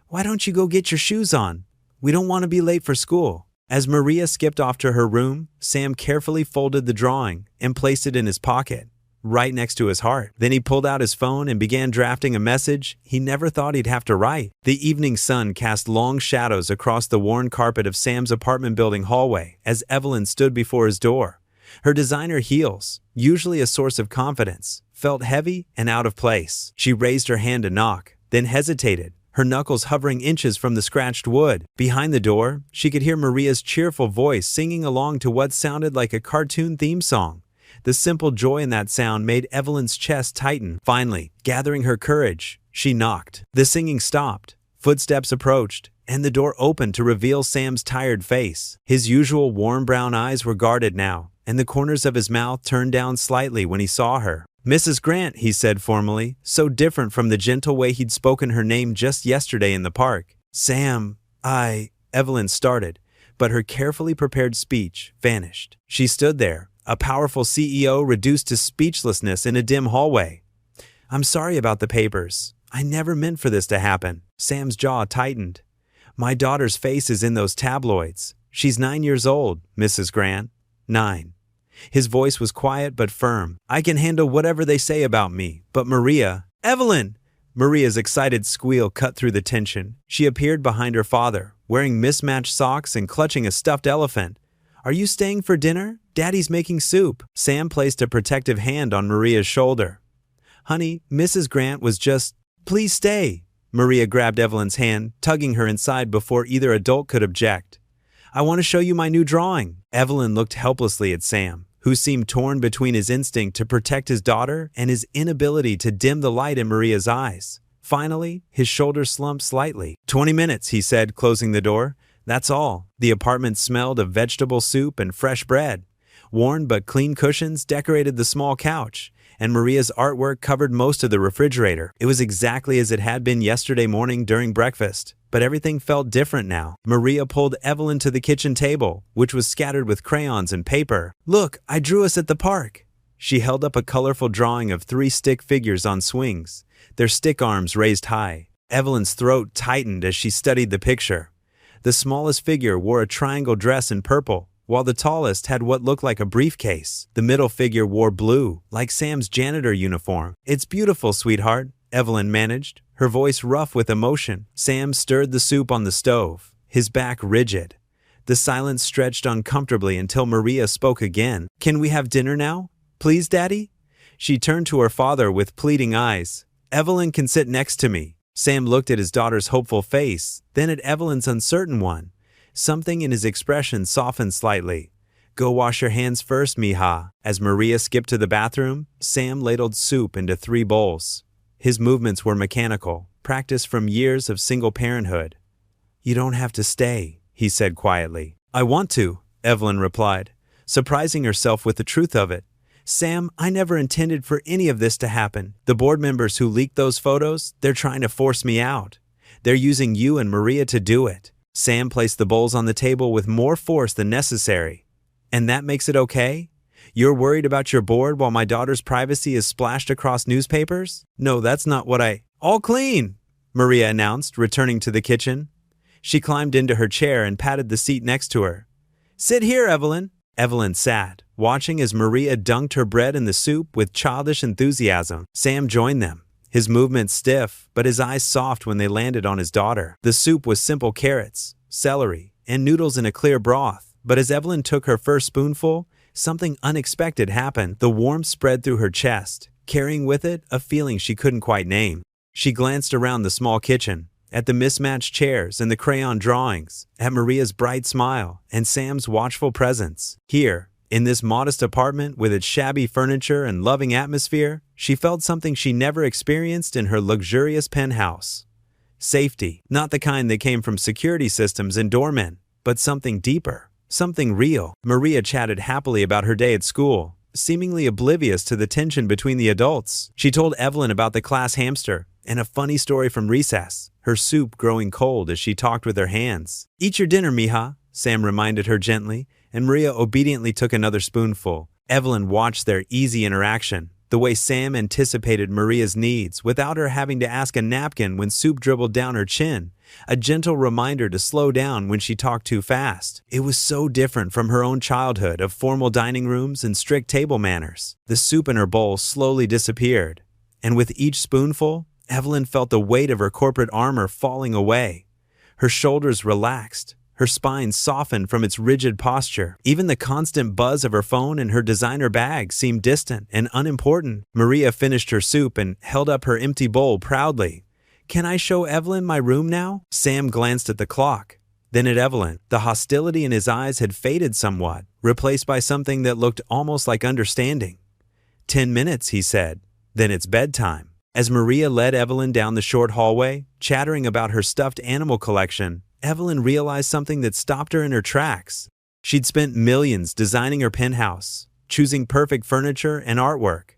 "Why don't you go get your shoes on? We don't want to be late for school." As Maria skipped off to her room, Sam carefully folded the drawing and placed it in his pocket, right next to his heart. Then he pulled out his phone and began drafting a message he never thought he'd have to write. The evening sun cast long shadows across the worn carpet of Sam's apartment building hallway as Evelyn stood before his door. Her designer heels, usually a source of confidence, felt heavy and out of place. She raised her hand to knock, then hesitated, her knuckles hovering inches from the scratched wood. Behind the door, she could hear Maria's cheerful voice singing along to what sounded like a cartoon theme song. The simple joy in that sound made Evelyn's chest tighten. Finally, gathering her courage, she knocked. The singing stopped, footsteps approached, and the door opened to reveal Sam's tired face. His usual warm brown eyes were guarded now, and the corners of his mouth turned down slightly when he saw her. "Mrs. Grant," he said formally, so different from the gentle way he'd spoken her name just yesterday in the park. "Sam, Evelyn started, but her carefully prepared speech vanished. She stood there, a powerful CEO reduced to speechlessness in a dim hallway. "I'm sorry about the papers. I never meant for this to happen." Sam's jaw tightened. "My daughter's face is in those tabloids. She's 9 years old, Mrs. Grant. 9. His voice was quiet but firm. "I can handle whatever they say about me, but Maria—" "Evelyn!" Maria's excited squeal cut through the tension. She appeared behind her father, wearing mismatched socks and clutching a stuffed elephant. "Are you staying for dinner? Daddy's making soup." Sam placed a protective hand on Maria's shoulder. "Honey, Mrs. Grant was just—" "Please stay." Maria grabbed Evelyn's hand, tugging her inside before either adult could object. "I want to show you my new drawing." Evelyn looked helplessly at Sam, who seemed torn between his instinct to protect his daughter and his inability to dim the light in Maria's eyes. Finally, his shoulders slumped slightly. 20 minutes, he said, closing the door. "That's all." The apartment smelled of vegetable soup and fresh bread. Worn but clean cushions decorated the small couch, and Maria's artwork covered most of the refrigerator. It was exactly as it had been yesterday morning during breakfast, but everything felt different now. Maria pulled Evelyn to the kitchen table, which was scattered with crayons and paper. "Look, I drew us at the park." She held up a colorful drawing of 3 stick figures on swings, their stick arms raised high. Evelyn's throat tightened as she studied the picture. The smallest figure wore a triangle dress in purple, while the tallest had what looked like a briefcase. The middle figure wore blue, like Sam's janitor uniform. "It's beautiful, sweetheart," Evelyn managed, her voice rough with emotion. Sam stirred the soup on the stove, his back rigid. The silence stretched uncomfortably until Maria spoke again. "Can we have dinner now? Please, Daddy?" She turned to her father with pleading eyes. "Evelyn can sit next to me." Sam looked at his daughter's hopeful face, then at Evelyn's uncertain one. Something in his expression softened slightly. "Go wash your hands first, mija." As Maria skipped to the bathroom, Sam ladled soup into 3 bowls. His movements were mechanical, practiced from years of single parenthood. "You don't have to stay," he said quietly. "I want to," Evelyn replied, surprising herself with the truth of it. "Sam, I never intended for any of this to happen. The board members who leaked those photos, they're trying to force me out. They're using you and Maria to do it." Sam placed the bowls on the table with more force than necessary. And that makes it okay? You're worried about your board while my daughter's privacy is splashed across newspapers? No, that's not what I— All clean, Maria announced, returning to the kitchen. She climbed into her chair and patted the seat next to her. Sit here, Evelyn. Evelyn sat, watching as Maria dunked her bread in the soup with childish enthusiasm. Sam joined them, his movements stiff, but his eyes soft when they landed on his daughter. The soup was simple carrots, celery, and noodles in a clear broth, but as Evelyn took her first spoonful, something unexpected happened. The warmth spread through her chest, carrying with it a feeling she couldn't quite name. She glanced around the small kitchen, at the mismatched chairs and the crayon drawings, at Maria's bright smile and Sam's watchful presence. Here, in this modest apartment with its shabby furniture and loving atmosphere, she felt something she never experienced in her luxurious penthouse. Safety, not the kind that came from security systems and doormen, but something deeper, something real. Maria chatted happily about her day at school, seemingly oblivious to the tension between the adults. She told Evelyn about the class hamster and a funny story from recess, her soup growing cold as she talked with her hands. Eat your dinner, mija, Sam reminded her gently, and Maria obediently took another spoonful. Evelyn watched their easy interaction, the way Sam anticipated Maria's needs without her having to ask a napkin when soup dribbled down her chin, a gentle reminder to slow down when she talked too fast. It was so different from her own childhood of formal dining rooms and strict table manners. The soup in her bowl slowly disappeared, and with each spoonful, Evelyn felt the weight of her corporate armor falling away. Her shoulders relaxed, her spine softened from its rigid posture. Even the constant buzz of her phone and her designer bag seemed distant and unimportant. Maria finished her soup and held up her empty bowl proudly. Can I show Evelyn my room now? Sam glanced at the clock, then at Evelyn. The hostility in his eyes had faded somewhat, replaced by something that looked almost like understanding. 10 minutes, he said. Then it's bedtime. As Maria led Evelyn down the short hallway, chattering about her stuffed animal collection, Evelyn realized something that stopped her in her tracks. She'd spent millions designing her penthouse, choosing perfect furniture and artwork,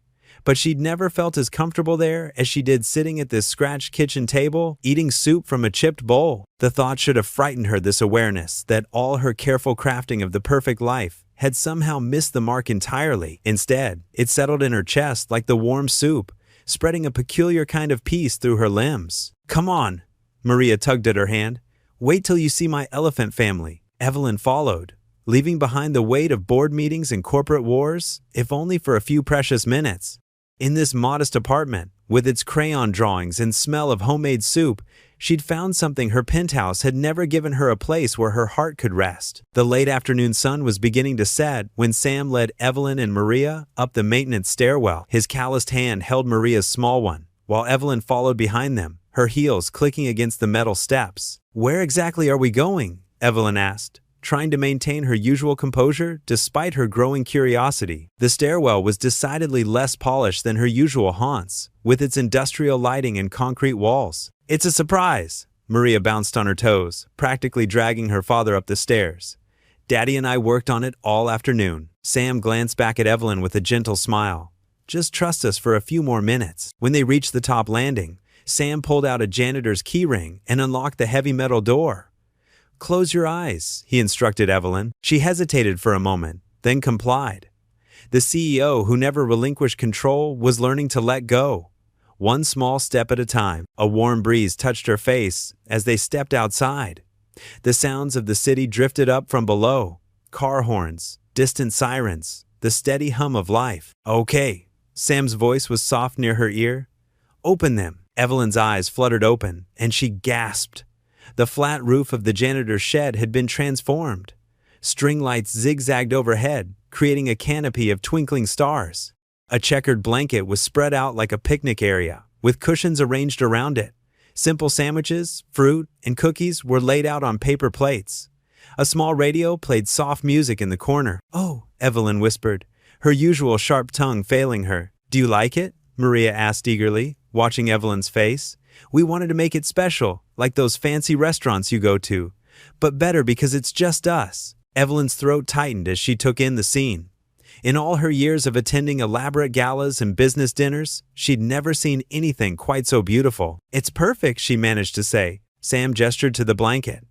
but she'd never felt as comfortable there as she did sitting at this scratched kitchen table, eating soup from a chipped bowl. The thought should have frightened her, this awareness that all her careful crafting of the perfect life had somehow missed the mark entirely. Instead, it settled in her chest like the warm soup, spreading a peculiar kind of peace through her limbs. Come on, Maria tugged at her hand. Wait till you see my elephant family. Evelyn followed, leaving behind the weight of board meetings and corporate wars, if only for a few precious minutes. In this modest apartment, with its crayon drawings and smell of homemade soup, she'd found something her penthouse had never given her, a place where her heart could rest. The late afternoon sun was beginning to set when Sam led Evelyn and Maria up the maintenance stairwell. His calloused hand held Maria's small one, while Evelyn followed behind them, her heels clicking against the metal steps. Where exactly are we going? Evelyn asked, trying to maintain her usual composure despite her growing curiosity. The stairwell was decidedly less polished than her usual haunts, with its industrial lighting and concrete walls. It's a surprise. Maria bounced on her toes, practically dragging her father up the stairs. Daddy and I worked on it all afternoon. Sam glanced back at Evelyn with a gentle smile. Just trust us for a few more minutes. When they reached the top landing, Sam pulled out a janitor's keyring and unlocked the heavy metal door. Close your eyes, he instructed Evelyn. She hesitated for a moment, then complied. The CEO, who never relinquished control, was learning to let go, one small step at a time. A warm breeze touched her face as they stepped outside. The sounds of the city drifted up from below. Car horns, distant sirens, the steady hum of life. Okay. Sam's voice was soft near her ear. Open them. Evelyn's eyes fluttered open, and she gasped. The flat roof of the janitor's shed had been transformed. String lights zigzagged overhead, creating a canopy of twinkling stars. A checkered blanket was spread out like a picnic area, with cushions arranged around it. Simple sandwiches, fruit, and cookies were laid out on paper plates. A small radio played soft music in the corner. Oh, Evelyn whispered, her usual sharp tongue failing her. Do you like it? Maria asked eagerly, watching Evelyn's face. We wanted to make it special, like those fancy restaurants you go to, but better because it's just us. Evelyn's throat tightened as she took in the scene. In all her years of attending elaborate galas and business dinners, she'd never seen anything quite so beautiful. It's perfect, she managed to say. Sam gestured to the blanket.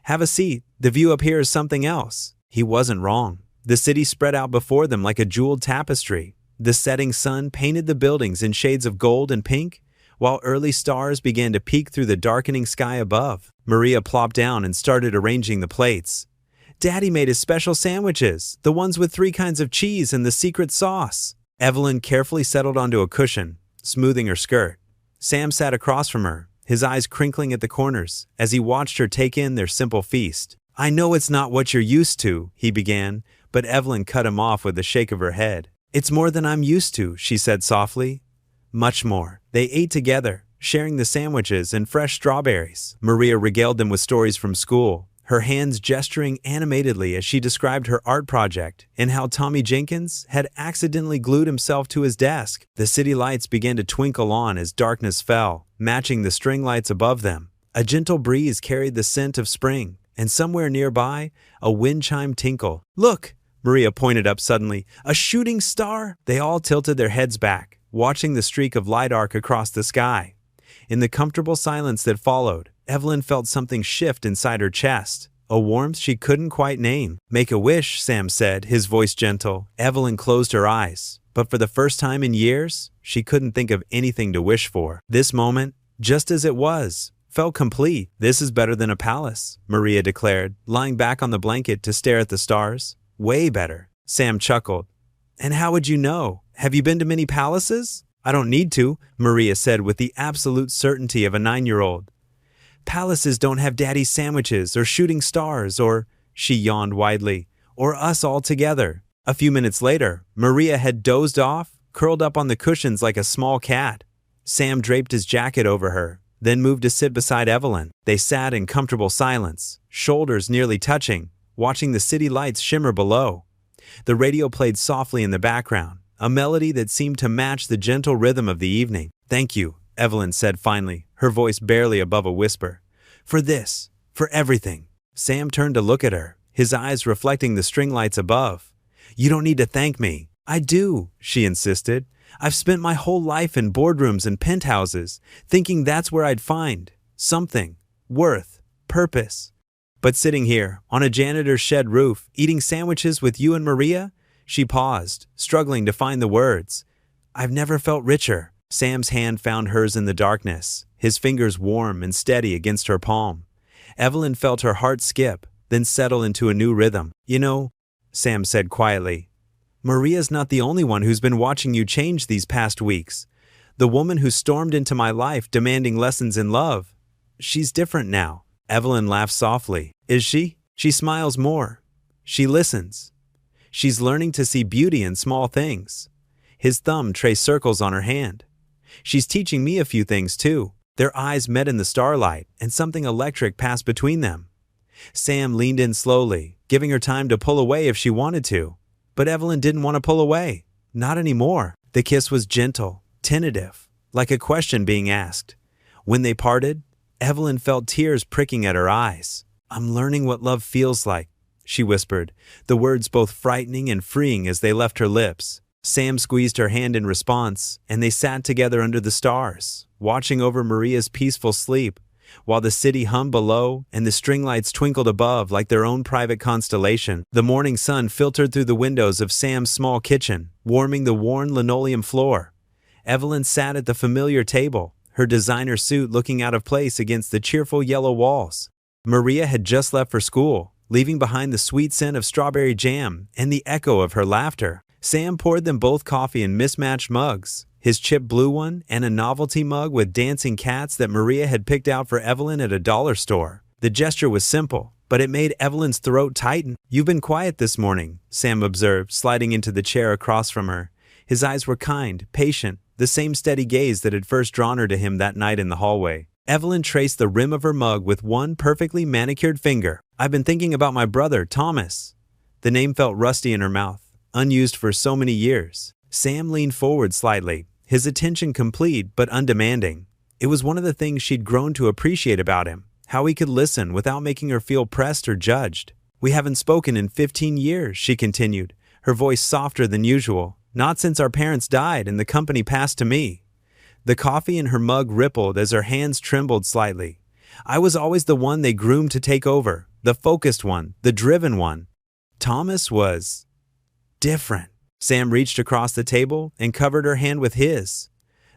Have a seat. The view up here is something else." He wasn't wrong. The city spread out before them like a jeweled tapestry. The setting sun painted the buildings in shades of gold and pink, while early stars began to peek through the darkening sky above. Maria plopped down and started arranging the plates. "Daddy made his special sandwiches, the ones with 3 kinds of cheese and the secret sauce." Evelyn carefully settled onto a cushion, smoothing her skirt. Sam sat across from her, his eyes crinkling at the corners, as he watched her take in their simple feast. "I know it's not what you're used to," he began, but Evelyn cut him off with a shake of her head. "It's more than I'm used to," she said softly. "Much more." They ate together, sharing the sandwiches and fresh strawberries. Maria regaled them with stories from school, her hands gesturing animatedly as she described her art project and how Tommy Jenkins had accidentally glued himself to his desk. The city lights began to twinkle on as darkness fell, matching the string lights above them. A gentle breeze carried the scent of spring, and somewhere nearby, a wind chime tinkled. "Look!" Maria pointed up suddenly. "A shooting star!" They all tilted their heads back, watching the streak of light arc across the sky. In the comfortable silence that followed, Evelyn felt something shift inside her chest, a warmth she couldn't quite name. "Make a wish," Sam said, his voice gentle. Evelyn closed her eyes, but for the first time in years, she couldn't think of anything to wish for. This moment, just as it was, felt complete. "This is better than a palace," Maria declared, lying back on the blanket to stare at the stars. "Way better." Sam chuckled. "And how would you know? Have you been to many palaces?" "I don't need to," Maria said with the absolute certainty of a 9-year-old. "Palaces don't have daddy's sandwiches or shooting stars or," she yawned widely, "or us all together." A few minutes later, Maria had dozed off, curled up on the cushions like a small cat. Sam draped his jacket over her, then moved to sit beside Evelyn. They sat in comfortable silence, shoulders nearly touching, watching the city lights shimmer below. The radio played softly in the background, a melody that seemed to match the gentle rhythm of the evening. "Thank you," Evelyn said finally, her voice barely above a whisper. "For this, for everything." Sam turned to look at her, his eyes reflecting the string lights above. "You don't need to thank me." "I do," she insisted. "I've spent my whole life in boardrooms and penthouses, thinking that's where I'd find something, worth, purpose. But sitting here, on a janitor's shed roof, eating sandwiches with you and Maria," she paused, struggling to find the words. "I've never felt richer." Sam's hand found hers in the darkness, his fingers warm and steady against her palm. Evelyn felt her heart skip, then settle into a new rhythm. "You know," Sam said quietly, "Maria's not the only one who's been watching you change these past weeks. The woman who stormed into my life demanding lessons in love, she's different now." Evelyn laughed softly. "Is she?" "She smiles more. She listens. She's learning to see beauty in small things." His thumb traced circles on her hand. "She's teaching me a few things too." Their eyes met in the starlight, and something electric passed between them. Sam leaned in slowly, giving her time to pull away if she wanted to. But Evelyn didn't want to pull away. Not anymore. The kiss was gentle, tentative, like a question being asked. When they parted, Evelyn felt tears pricking at her eyes. "I'm learning what love feels like," she whispered, the words both frightening and freeing as they left her lips. Sam squeezed her hand in response, and they sat together under the stars, watching over Maria's peaceful sleep, while the city hummed below and the string lights twinkled above like their own private constellation. The morning sun filtered through the windows of Sam's small kitchen, warming the worn linoleum floor. Evelyn sat at the familiar table, her designer suit looking out of place against the cheerful yellow walls. Maria had just left for school, leaving behind the sweet scent of strawberry jam and the echo of her laughter. Sam poured them both coffee in mismatched mugs, his chip blue one and a novelty mug with dancing cats that Maria had picked out for Evelyn at a dollar store. The gesture was simple, but it made Evelyn's throat tighten. "You've been quiet this morning," Sam observed, sliding into the chair across from her. His eyes were kind, patient, the same steady gaze that had first drawn her to him that night in the hallway. Evelyn traced the rim of her mug with one perfectly manicured finger. "I've been thinking about my brother, Thomas." The name felt rusty in her mouth, unused for so many years. Sam leaned forward slightly, his attention complete but undemanding. It was one of the things she'd grown to appreciate about him, how he could listen without making her feel pressed or judged. "We haven't spoken in 15 years, she continued, her voice softer than usual. "Not since our parents died and the company passed to me." The coffee in her mug rippled as her hands trembled slightly. I was always the one they groomed to take over, the focused one, the driven one. Thomas was different. Sam reached across the table and covered her hand with his.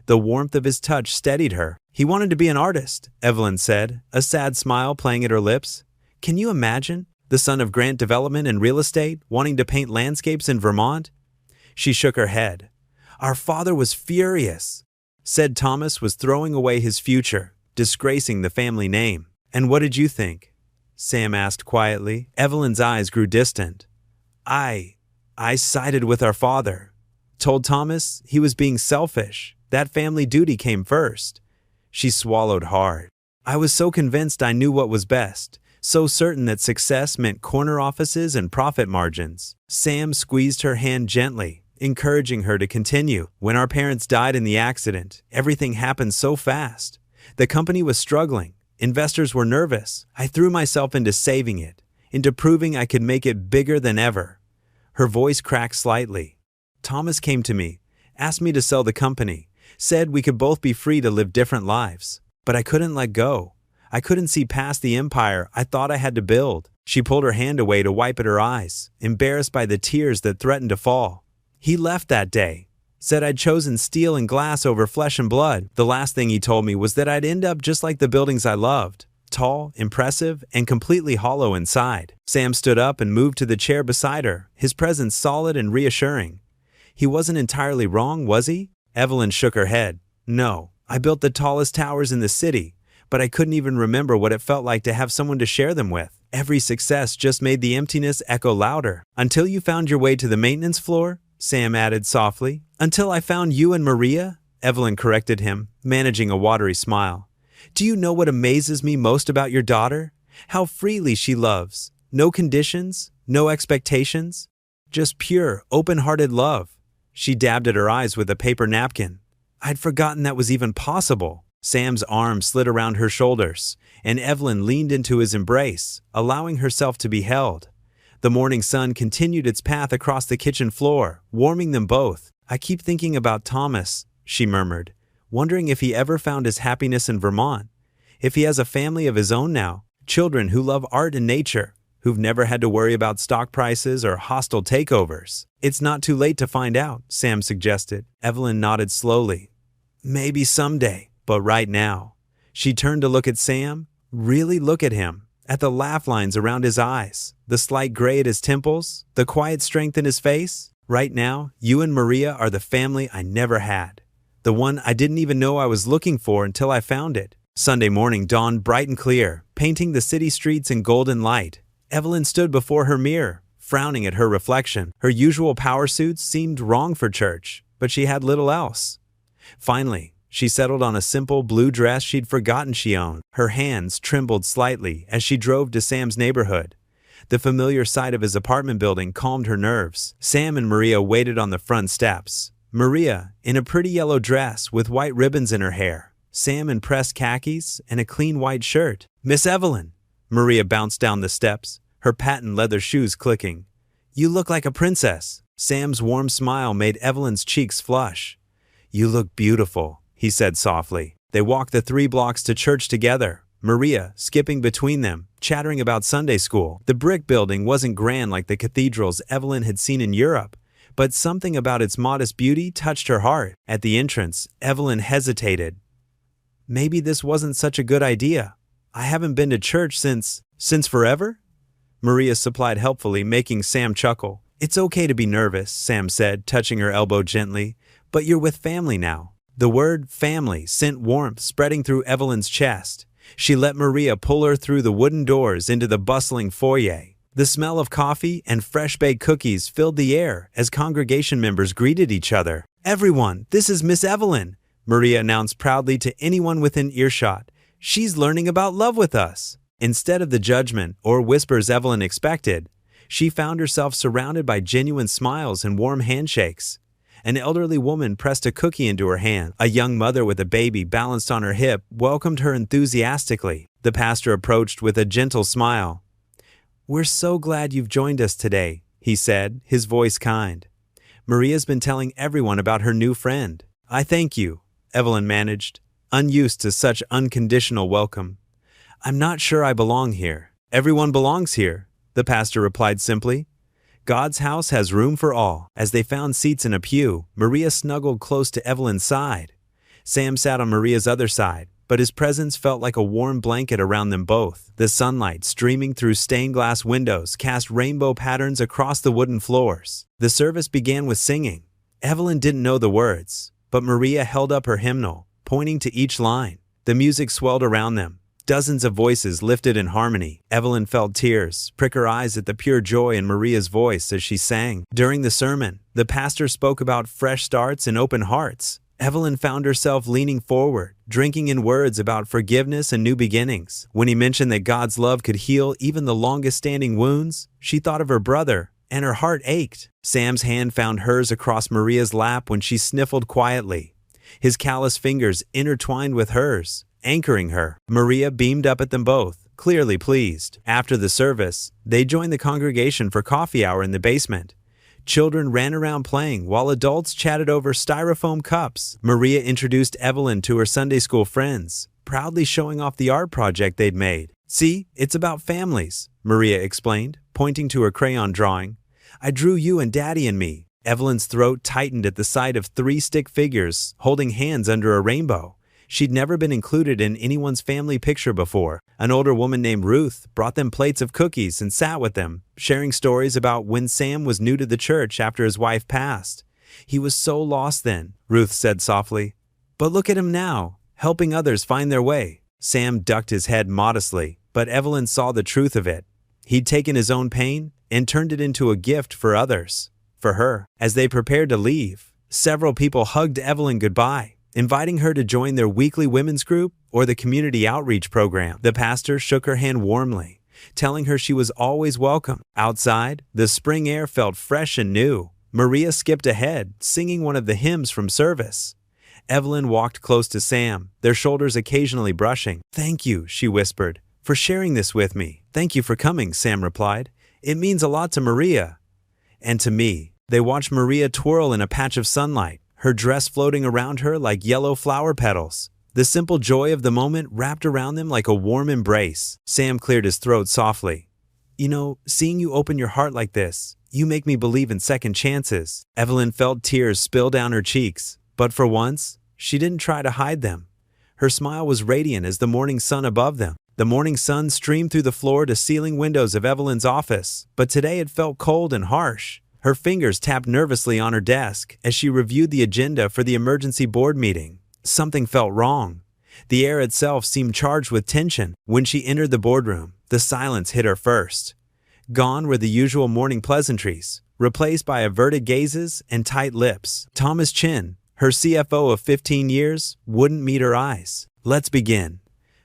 The warmth of his touch steadied her. He wanted to be an artist, Evelyn said, a sad smile playing at her lips. Can you imagine? The son of Grant Development and Real Estate, wanting to paint landscapes in Vermont? She shook her head. Our father was furious. Said Thomas was throwing away his future, disgracing the family name. And what did you think? Sam asked quietly. Evelyn's eyes grew distant. I sided with our father. Told Thomas he was being selfish. That family duty came first. She swallowed hard. I was so convinced I knew what was best, so certain that success meant corner offices and profit margins. Sam squeezed her hand gently, encouraging her to continue. When our parents died in the accident, everything happened so fast. The company was struggling. Investors were nervous. I threw myself into saving it, into proving I could make it bigger than ever. Her voice cracked slightly. Thomas came to me, asked me to sell the company, said we could both be free to live different lives. But I couldn't let go. I couldn't see past the empire I thought I had to build. She pulled her hand away to wipe at her eyes, embarrassed by the tears that threatened to fall. He left that day. Said I'd chosen steel and glass over flesh and blood. The last thing he told me was that I'd end up just like the buildings I loved. Tall, impressive, and completely hollow inside. Sam stood up and moved to the chair beside her, his presence solid and reassuring. He wasn't entirely wrong, was he? Evelyn shook her head. No, I built the tallest towers in the city, but I couldn't even remember what it felt like to have someone to share them with. Every success just made the emptiness echo louder. Until you found your way to the maintenance floor, Sam added softly. Until I found you and Maria, Evelyn corrected him, managing a watery smile. Do you know what amazes me most about your daughter? How freely she loves. No conditions, no expectations. Just pure, open-hearted love. She dabbed at her eyes with a paper napkin. I'd forgotten that was even possible. Sam's arm slid around her shoulders, and Evelyn leaned into his embrace, allowing herself to be held. The morning sun continued its path across the kitchen floor, warming them both. I keep thinking about Thomas, she murmured, wondering if he ever found his happiness in Vermont. If he has a family of his own now, children who love art and nature, who've never had to worry about stock prices or hostile takeovers. It's not too late to find out, Sam suggested. Evelyn nodded slowly. Maybe someday, but right now. She turned to look at Sam, really look at him, at the laugh lines around his eyes, the slight gray at his temples, the quiet strength in his face. Right now, you and Maria are the family I never had. The one I didn't even know I was looking for until I found it. Sunday morning dawned bright and clear, painting the city streets in golden light. Evelyn stood before her mirror, frowning at her reflection. Her usual power suits seemed wrong for church, but she had little else. Finally, she settled on a simple blue dress she'd forgotten she owned. Her hands trembled slightly as she drove to Sam's neighborhood. The familiar sight of his apartment building calmed her nerves. Sam and Maria waited on the front steps. Maria, in a pretty yellow dress with white ribbons in her hair. Sam in pressed khakis and a clean white shirt. Miss Evelyn! Maria bounced down the steps, her patent leather shoes clicking. You look like a princess. Sam's warm smile made Evelyn's cheeks flush. You look beautiful, he said softly. They walked the 3 blocks to church together, Maria skipping between them, chattering about Sunday school. The brick building wasn't grand like the cathedrals Evelyn had seen in Europe, but something about its modest beauty touched her heart. At the entrance, Evelyn hesitated. Maybe this wasn't such a good idea. I haven't been to church since forever? Maria supplied helpfully, making Sam chuckle. It's okay to be nervous, Sam said, touching her elbow gently, but you're with family now. The word family sent warmth spreading through Evelyn's chest. She let Maria pull her through the wooden doors into the bustling foyer. The smell of coffee and fresh-baked cookies filled the air as congregation members greeted each other. Everyone, this is Miss Evelyn, Maria announced proudly to anyone within earshot. She's learning about love with us. Instead of the judgment or whispers Evelyn expected, she found herself surrounded by genuine smiles and warm handshakes. An elderly woman pressed a cookie into her hand. A young mother with a baby balanced on her hip welcomed her enthusiastically. The pastor approached with a gentle smile. We're so glad you've joined us today, he said, his voice kind. Maria's been telling everyone about her new friend. I thank you, Evelyn managed, unused to such unconditional welcome. I'm not sure I belong here. Everyone belongs here, the pastor replied simply. God's house has room for all. As they found seats in a pew, Maria snuggled close to Evelyn's side. Sam sat on Maria's other side, but his presence felt like a warm blanket around them both. The sunlight streaming through stained glass windows cast rainbow patterns across the wooden floors. The service began with singing. Evelyn didn't know the words, but Maria held up her hymnal, pointing to each line. The music swelled around them. Dozens of voices lifted in harmony. Evelyn felt tears prick her eyes at the pure joy in Maria's voice as she sang. During the sermon, the pastor spoke about fresh starts and open hearts. Evelyn found herself leaning forward, drinking in words about forgiveness and new beginnings. When he mentioned that God's love could heal even the longest-standing wounds, she thought of her brother, and her heart ached. Sam's hand found hers across Maria's lap when she sniffled quietly. His callous fingers intertwined with hers, anchoring her. Maria beamed up at them both, clearly pleased. After the service, they joined the congregation for coffee hour in the basement. Children ran around playing while adults chatted over styrofoam cups. Maria introduced Evelyn to her Sunday school friends, proudly showing off the art project they'd made. See, it's about families, Maria explained, pointing to her crayon drawing. I drew you and Daddy and me. Evelyn's throat tightened at the sight of 3 stick figures holding hands under a rainbow. She'd never been included in anyone's family picture before. An older woman named Ruth brought them plates of cookies and sat with them, sharing stories about when Sam was new to the church after his wife passed. He was so lost then, Ruth said softly. But look at him now, helping others find their way. Sam ducked his head modestly, but Evelyn saw the truth of it. He'd taken his own pain and turned it into a gift for others. For her, as they prepared to leave, several people hugged Evelyn goodbye, inviting her to join their weekly women's group or the community outreach program. The pastor shook her hand warmly, telling her she was always welcome. Outside, the spring air felt fresh and new. Maria skipped ahead, singing one of the hymns from service. Evelyn walked close to Sam, their shoulders occasionally brushing. Thank you, she whispered, for sharing this with me. Thank you for coming, Sam replied. It means a lot to Maria. And to me. They watched Maria twirl in a patch of sunlight, her dress floating around her like yellow flower petals. The simple joy of the moment wrapped around them like a warm embrace. Sam cleared his throat softly. You know, seeing you open your heart like this, you make me believe in second chances. Evelyn felt tears spill down her cheeks, but for once, she didn't try to hide them. Her smile was radiant as the morning sun above them. The morning sun streamed through the floor-to-ceiling windows of Evelyn's office, but today it felt cold and harsh. Her fingers tapped nervously on her desk as she reviewed the agenda for the emergency board meeting. Something felt wrong. The air itself seemed charged with tension. When she entered the boardroom, the silence hit her first. Gone were the usual morning pleasantries, replaced by averted gazes and tight lips. Thomas Chin, her CFO of 15 years, wouldn't meet her eyes. Let's begin.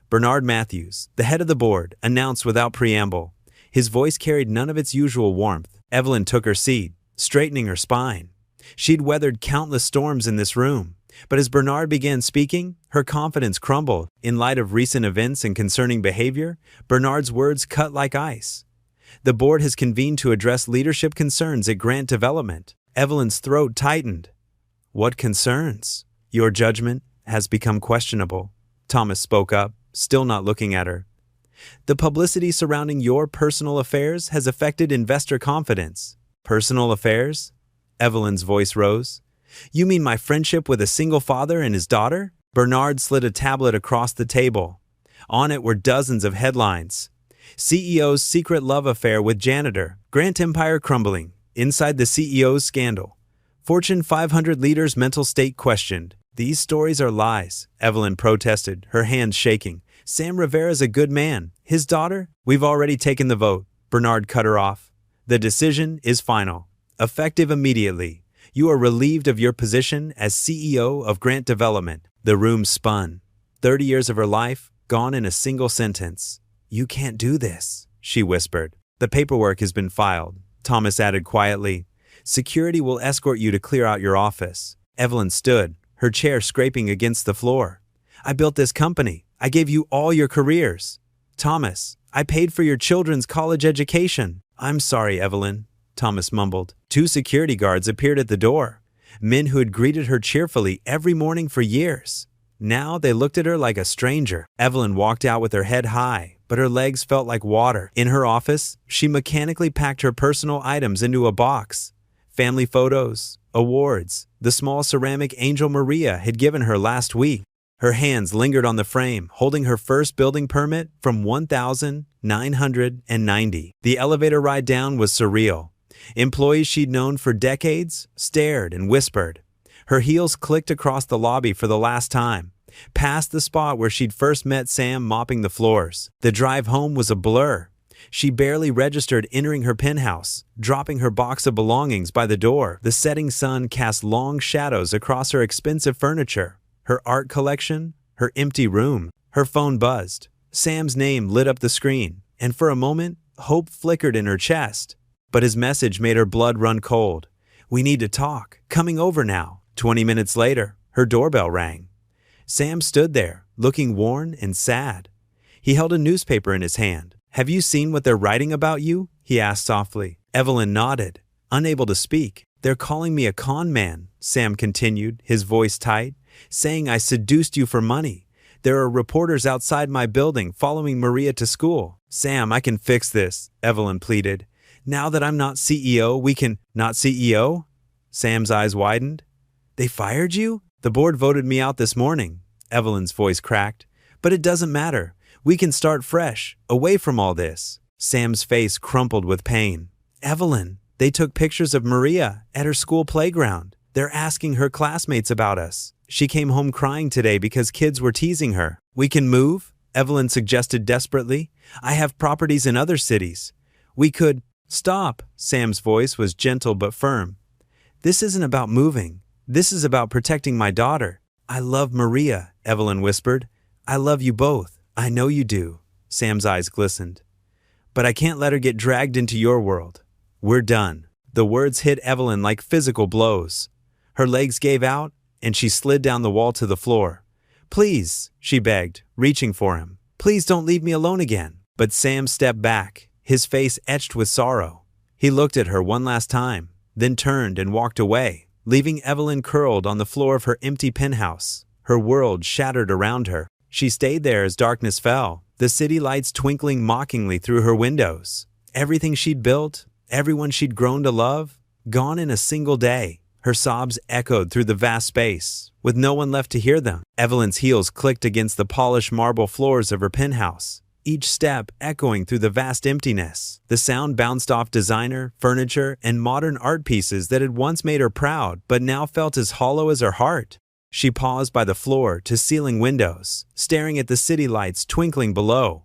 Bernard Matthews, the head of the board, announced without preamble. His voice carried none of its usual warmth. Evelyn took her seat, straightening her spine. She'd weathered countless storms in this room, but as Bernard began speaking, her confidence crumbled. In light of recent events and concerning behavior, Bernard's words cut like ice. The board has convened to address leadership concerns at Grant Development. Evelyn's throat tightened. What concerns? Your judgment has become questionable. Thomas spoke up, still not looking at her. The publicity surrounding your personal affairs has affected investor confidence. Personal affairs? Evelyn's voice rose. You mean my friendship with a single father and his daughter? Bernard slid a tablet across the table. On it were dozens of headlines. CEO's secret love affair with janitor. Grant Empire crumbling. Inside the CEO's scandal. Fortune 500 leader's mental state questioned. These stories are lies, Evelyn protested, her hands shaking. Sam Rivera's a good man. His daughter? We've already taken the vote. Bernard cut her off. The decision is final. Effective immediately. You are relieved of your position as CEO of Grant Development. The room spun. 30 years of her life, gone in a single sentence. You can't do this, she whispered. The paperwork has been filed. Thomas added quietly. Security will escort you to clear out your office. Evelyn stood, her chair scraping against the floor. I built this company. I gave you all your careers. Thomas, I paid for your children's college education. I'm sorry, Evelyn, Thomas mumbled. 2 security guards appeared at the door, men who had greeted her cheerfully every morning for years. Now they looked at her like a stranger. Evelyn walked out with her head high, but her legs felt like water. In her office, she mechanically packed her personal items into a box. Family photos, awards, the small ceramic angel Maria had given her last week. Her hands lingered on the frame, holding her first building permit from 1990. The elevator ride down was surreal. Employees she'd known for decades stared and whispered. Her heels clicked across the lobby for the last time, past the spot where she'd first met Sam mopping the floors. The drive home was a blur. She barely registered entering her penthouse, dropping her box of belongings by the door. The setting sun cast long shadows across her expensive furniture, her art collection, her empty room. Her phone buzzed. Sam's name lit up the screen, and for a moment, hope flickered in her chest. But his message made her blood run cold. "We need to talk. Coming over now." 20 minutes later, her doorbell rang. Sam stood there, looking worn and sad. He held a newspaper in his hand. "Have you seen what they're writing about you?" he asked softly. Evelyn nodded, unable to speak. "They're calling me a con man," Sam continued, his voice tight, "saying I seduced you for money. There are reporters outside my building following Maria to school." "Sam, I can fix this," Evelyn pleaded. "Now that I'm not CEO, we can—" "Not CEO?" Sam's eyes widened. "They fired you?" "The board voted me out this morning," Evelyn's voice cracked. "But it doesn't matter. We can start fresh, away from all this." Sam's face crumpled with pain. "Evelyn, they took pictures of Maria at her school playground. They're asking her classmates about us. She came home crying today because kids were teasing her." "We can move," Evelyn suggested desperately. "I have properties in other cities. We could—" "Stop," Sam's voice was gentle but firm. "This isn't about moving. This is about protecting my daughter." "I love Maria," Evelyn whispered. "I love you both. I know you do." Sam's eyes glistened. "But I can't let her get dragged into your world. We're done." The words hit Evelyn like physical blows. Her legs gave out, and she slid down the wall to the floor. "Please," she begged, reaching for him. "Please don't leave me alone again." But Sam stepped back, his face etched with sorrow. He looked at her one last time, then turned and walked away, leaving Evelyn curled on the floor of her empty penthouse. Her world shattered around her. She stayed there as darkness fell, the city lights twinkling mockingly through her windows. Everything she'd built, everyone she'd grown to love, gone in a single day. Her sobs echoed through the vast space, with no one left to hear them. Evelyn's heels clicked against the polished marble floors of her penthouse, each step echoing through the vast emptiness. The sound bounced off designer, furniture, and modern art pieces that had once made her proud but now felt as hollow as her heart. She paused by the floor-to-ceiling windows, staring at the city lights twinkling below.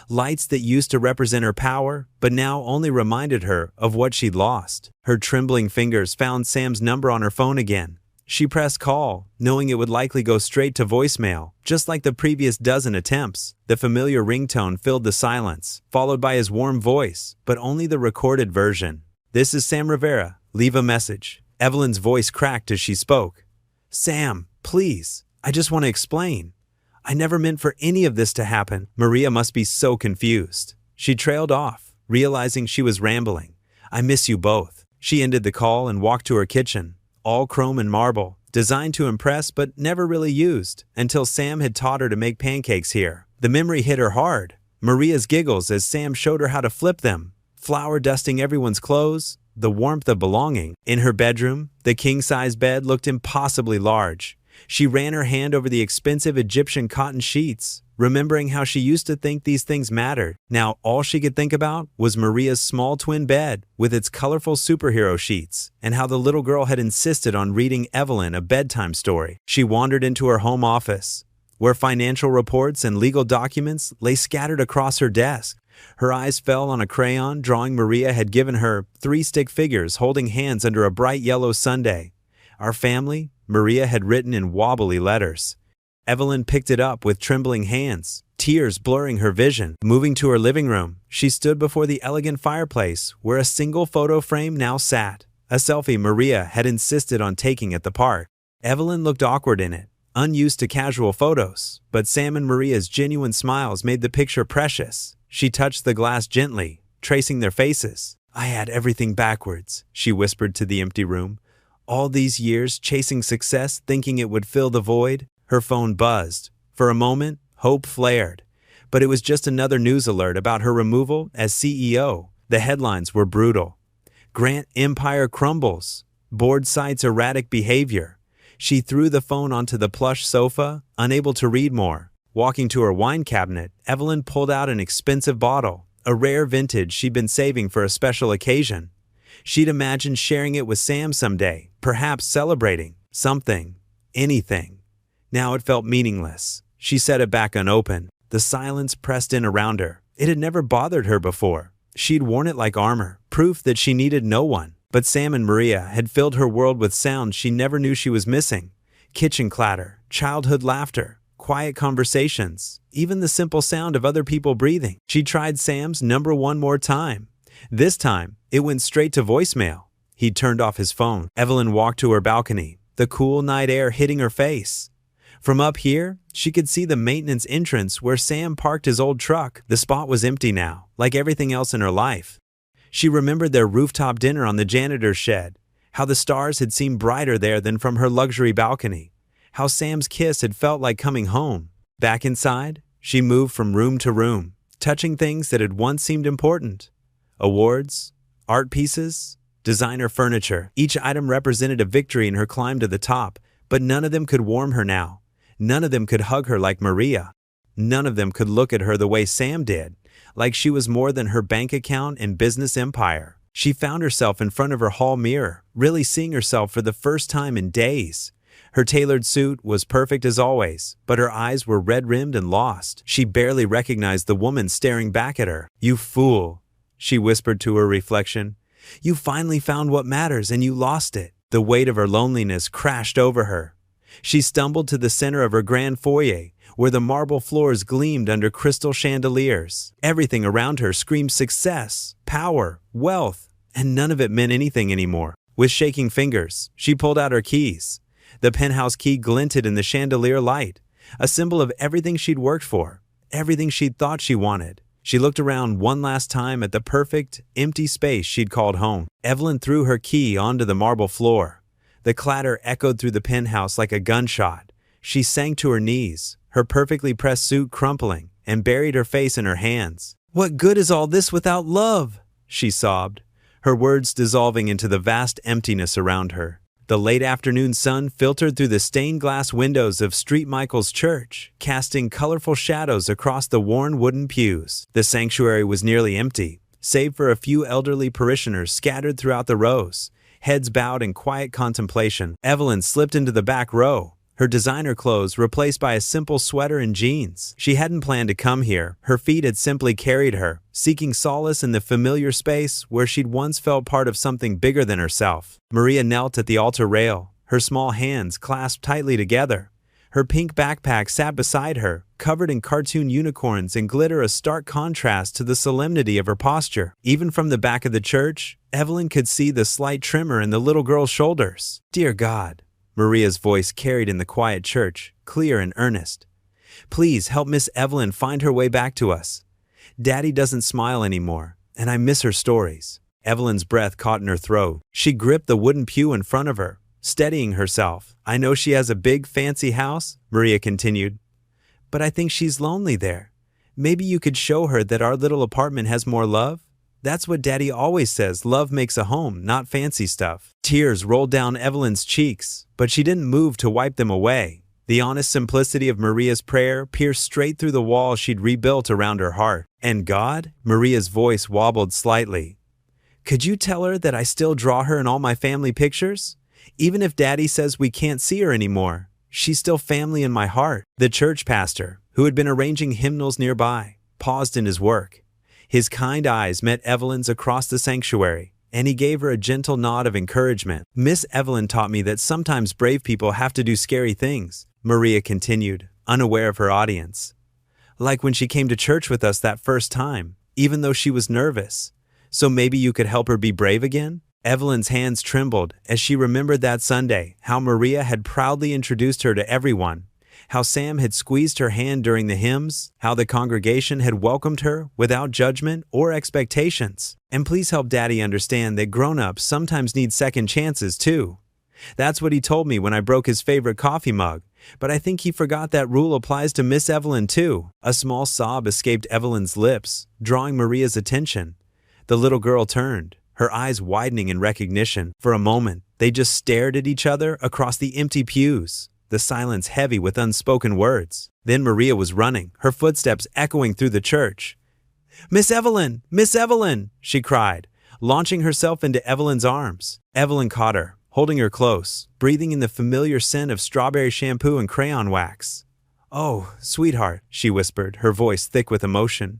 Lights that used to represent her power, but now only reminded her of what she'd lost. Her trembling fingers found Sam's number on her phone again. She pressed call, knowing it would likely go straight to voicemail, just like the previous dozen attempts. The familiar ringtone filled the silence, followed by his warm voice, but only the recorded version. "This is Sam Rivera. Leave a message." Evelyn's voice cracked as she spoke. "Sam, please, I just want to explain. I never meant for any of this to happen." Maria must be so confused. She trailed off, realizing she was rambling. "I miss you both." She ended the call and walked to her kitchen, all chrome and marble, designed to impress but never really used, until Sam had taught her to make pancakes here. The memory hit her hard. Maria's giggles as Sam showed her how to flip them, flour dusting everyone's clothes, the warmth of belonging. In her bedroom, the king-size bed looked impossibly large. She ran her hand over the expensive Egyptian cotton sheets, remembering how she used to think these things mattered. Now all she could think about was Maria's small twin bed with its colorful superhero sheets, and how the little girl had insisted on reading Evelyn a bedtime story. She wandered into her home office, where financial reports and legal documents lay scattered across her desk. Her eyes fell on a crayon drawing Maria had given her, 3 stick figures holding hands under a bright yellow sundae. "Our family," Maria had written in wobbly letters. Evelyn picked it up with trembling hands, tears blurring her vision. Moving to her living room, she stood before the elegant fireplace where a single photo frame now sat, a selfie Maria had insisted on taking at the park. Evelyn looked awkward in it, unused to casual photos, but Sam and Maria's genuine smiles made the picture precious. She touched the glass gently, tracing their faces. "I had everything backwards," she whispered to the empty room. "All these years chasing success, thinking it would fill the void. Her phone buzzed. For a moment, hope flared. But it was just another news alert about her removal as CEO. The headlines were brutal. Grant empire crumbles. Board cites erratic behavior. She threw the phone onto the plush sofa, unable to read more. Walking to her wine cabinet, Evelyn pulled out an expensive bottle, a rare vintage she'd been saving for a special occasion. She'd imagined sharing it with Sam someday, perhaps celebrating something, anything. Now it felt meaningless. She set it back unopened. The silence pressed in around her. It had never bothered her before. She'd worn it like armor, proof that she needed no one. But Sam and Maria had filled her world with sounds she never knew she was missing. Kitchen clatter, childhood laughter, quiet conversations, even the simple sound of other people breathing. She tried Sam's number one more time. This time, it went straight to voicemail. He turned off his phone. Evelyn walked to her balcony, the cool night air hitting her face. From up here, she could see the maintenance entrance where Sam parked his old truck. The spot was empty now, like everything else in her life. She remembered their rooftop dinner on the janitor's shed, how the stars had seemed brighter there than from her luxury balcony, how Sam's kiss had felt like coming home. Back inside, she moved from room to room, touching things that had once seemed important. Awards, art pieces, designer furniture. Each item represented a victory in her climb to the top, but none of them could warm her now. None of them could hug her like Maria. None of them could look at her the way Sam did, like she was more than her bank account and business empire. She found herself in front of her hall mirror, really seeing herself for the first time in days. Her tailored suit was perfect as always, but her eyes were red-rimmed and lost. She barely recognized the woman staring back at her. "You fool," she whispered to her reflection. "You finally found what matters and you lost it." The weight of her loneliness crashed over her. She stumbled to the center of her grand foyer, where the marble floors gleamed under crystal chandeliers. Everything around her screamed success, power, wealth, and none of it meant anything anymore. With shaking fingers, she pulled out her keys. The penthouse key glinted in the chandelier light, a symbol of everything she'd worked for, everything she'd thought she wanted. She looked around one last time at the perfect, empty space she'd called home. Evelyn threw her key onto the marble floor. The clatter echoed through the penthouse like a gunshot. She sank to her knees, her perfectly pressed suit crumpling, and buried her face in her hands. "What good is all this without love?" she sobbed, her words dissolving into the vast emptiness around her. The late afternoon sun filtered through the stained glass windows of St. Michael's Church, casting colorful shadows across the worn wooden pews. The sanctuary was nearly empty, save for a few elderly parishioners scattered throughout the rows, heads bowed in quiet contemplation. Evelyn slipped into the back row, her designer clothes replaced by a simple sweater and jeans. She hadn't planned to come here. Her feet had simply carried her, seeking solace in the familiar space where she'd once felt part of something bigger than herself. Maria knelt at the altar rail, her small hands clasped tightly together. Her pink backpack sat beside her, covered in cartoon unicorns and glitter, a stark contrast to the solemnity of her posture. Even from the back of the church, Evelyn could see the slight tremor in the little girl's shoulders. "Dear God," Maria's voice carried in the quiet church, clear and earnest. "Please help Miss Evelyn find her way back to us. Daddy doesn't smile anymore, and I miss her stories." Evelyn's breath caught in her throat. She gripped the wooden pew in front of her, steadying herself. "I know she has a big, fancy house," Maria continued, "but I think she's lonely there. Maybe you could show her that our little apartment has more love? That's what Daddy always says, love makes a home, not fancy stuff." Tears rolled down Evelyn's cheeks, but she didn't move to wipe them away. The honest simplicity of Maria's prayer pierced straight through the wall she'd rebuilt around her heart. "And God?" Maria's voice wobbled slightly. "Could you tell her that I still draw her in all my family pictures? Even if Daddy says we can't see her anymore, she's still family in my heart." The church pastor, who had been arranging hymnals nearby, paused in his work. His kind eyes met Evelyn's across the sanctuary, and he gave her a gentle nod of encouragement. "Miss Evelyn taught me that sometimes brave people have to do scary things," Maria continued, unaware of her audience. "Like when she came to church with us that first time, even though she was nervous. So maybe you could help her be brave again?" Evelyn's hands trembled as she remembered that Sunday, how Maria had proudly introduced her to everyone, how Sam had squeezed her hand during the hymns, how the congregation had welcomed her without judgment or expectations. "And please help Daddy understand that grown-ups sometimes need second chances too." That's what he told me when I broke his favorite coffee mug, but I think he forgot that rule applies to Miss Evelyn too. A small sob escaped Evelyn's lips, drawing Maria's attention. The little girl turned, her eyes widening in recognition. For a moment, they just stared at each other across the empty pews, the silence heavy with unspoken words. Then Maria was running, her footsteps echoing through the church. "Miss Evelyn! Miss Evelyn!" she cried, launching herself into Evelyn's arms. Evelyn caught her, holding her close, breathing in the familiar scent of strawberry shampoo and crayon wax. "Oh, sweetheart," she whispered, her voice thick with emotion.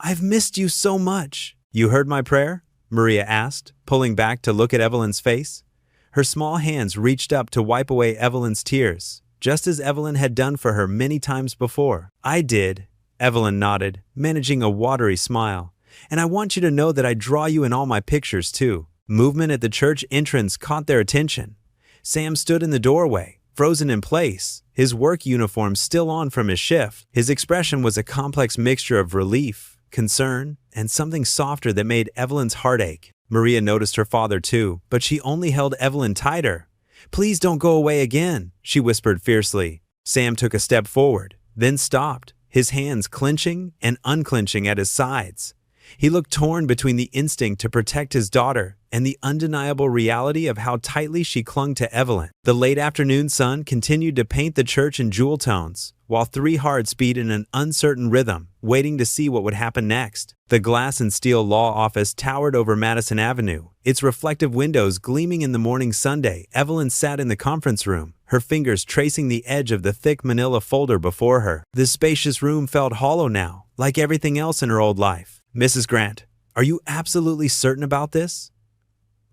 "I've missed you so much." "You heard my prayer?" Maria asked, pulling back to look at Evelyn's face. Her small hands reached up to wipe away Evelyn's tears, just as Evelyn had done for her many times before. "I did," Evelyn nodded, managing a watery smile. "And I want you to know that I draw you in all my pictures too." Movement at the church entrance caught their attention. Sam stood in the doorway, frozen in place, his work uniform still on from his shift. His expression was a complex mixture of relief, concern, and something softer that made Evelyn's heart ache. Maria noticed her father too, but she only held Evelyn tighter. "Please don't go away again," she whispered fiercely. Sam took a step forward, then stopped, his hands clenching and unclenching at his sides. He looked torn between the instinct to protect his daughter and the undeniable reality of how tightly she clung to Evelyn. The late afternoon sun continued to paint the church in jewel tones, while three hearts beat in an uncertain rhythm, waiting to see what would happen next. The glass and steel law office towered over Madison Avenue, its reflective windows gleaming in the morning Sunday. Evelyn sat in the conference room, her fingers tracing the edge of the thick manila folder before her. The spacious room felt hollow now, like everything else in her old life. "Mrs. Grant, are you absolutely certain about this?"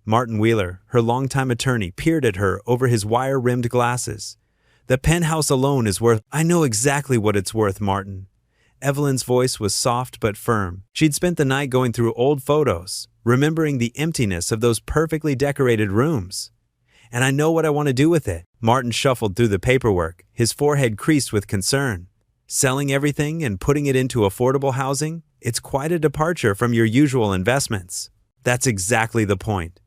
Martin Wheeler, her longtime attorney, peered at her over his wire-rimmed glasses. "The Penthouse alone is worth—" "I know exactly what it's worth, Martin." Evelyn's voice was soft but firm. She'd spent the night going through old photos, remembering the emptiness of those perfectly decorated rooms. "And I know what I want to do with it." Martin shuffled through the paperwork, his forehead creased with concern. "Selling everything and putting it into affordable housing? It's quite a departure from your usual investments." "That's exactly the point."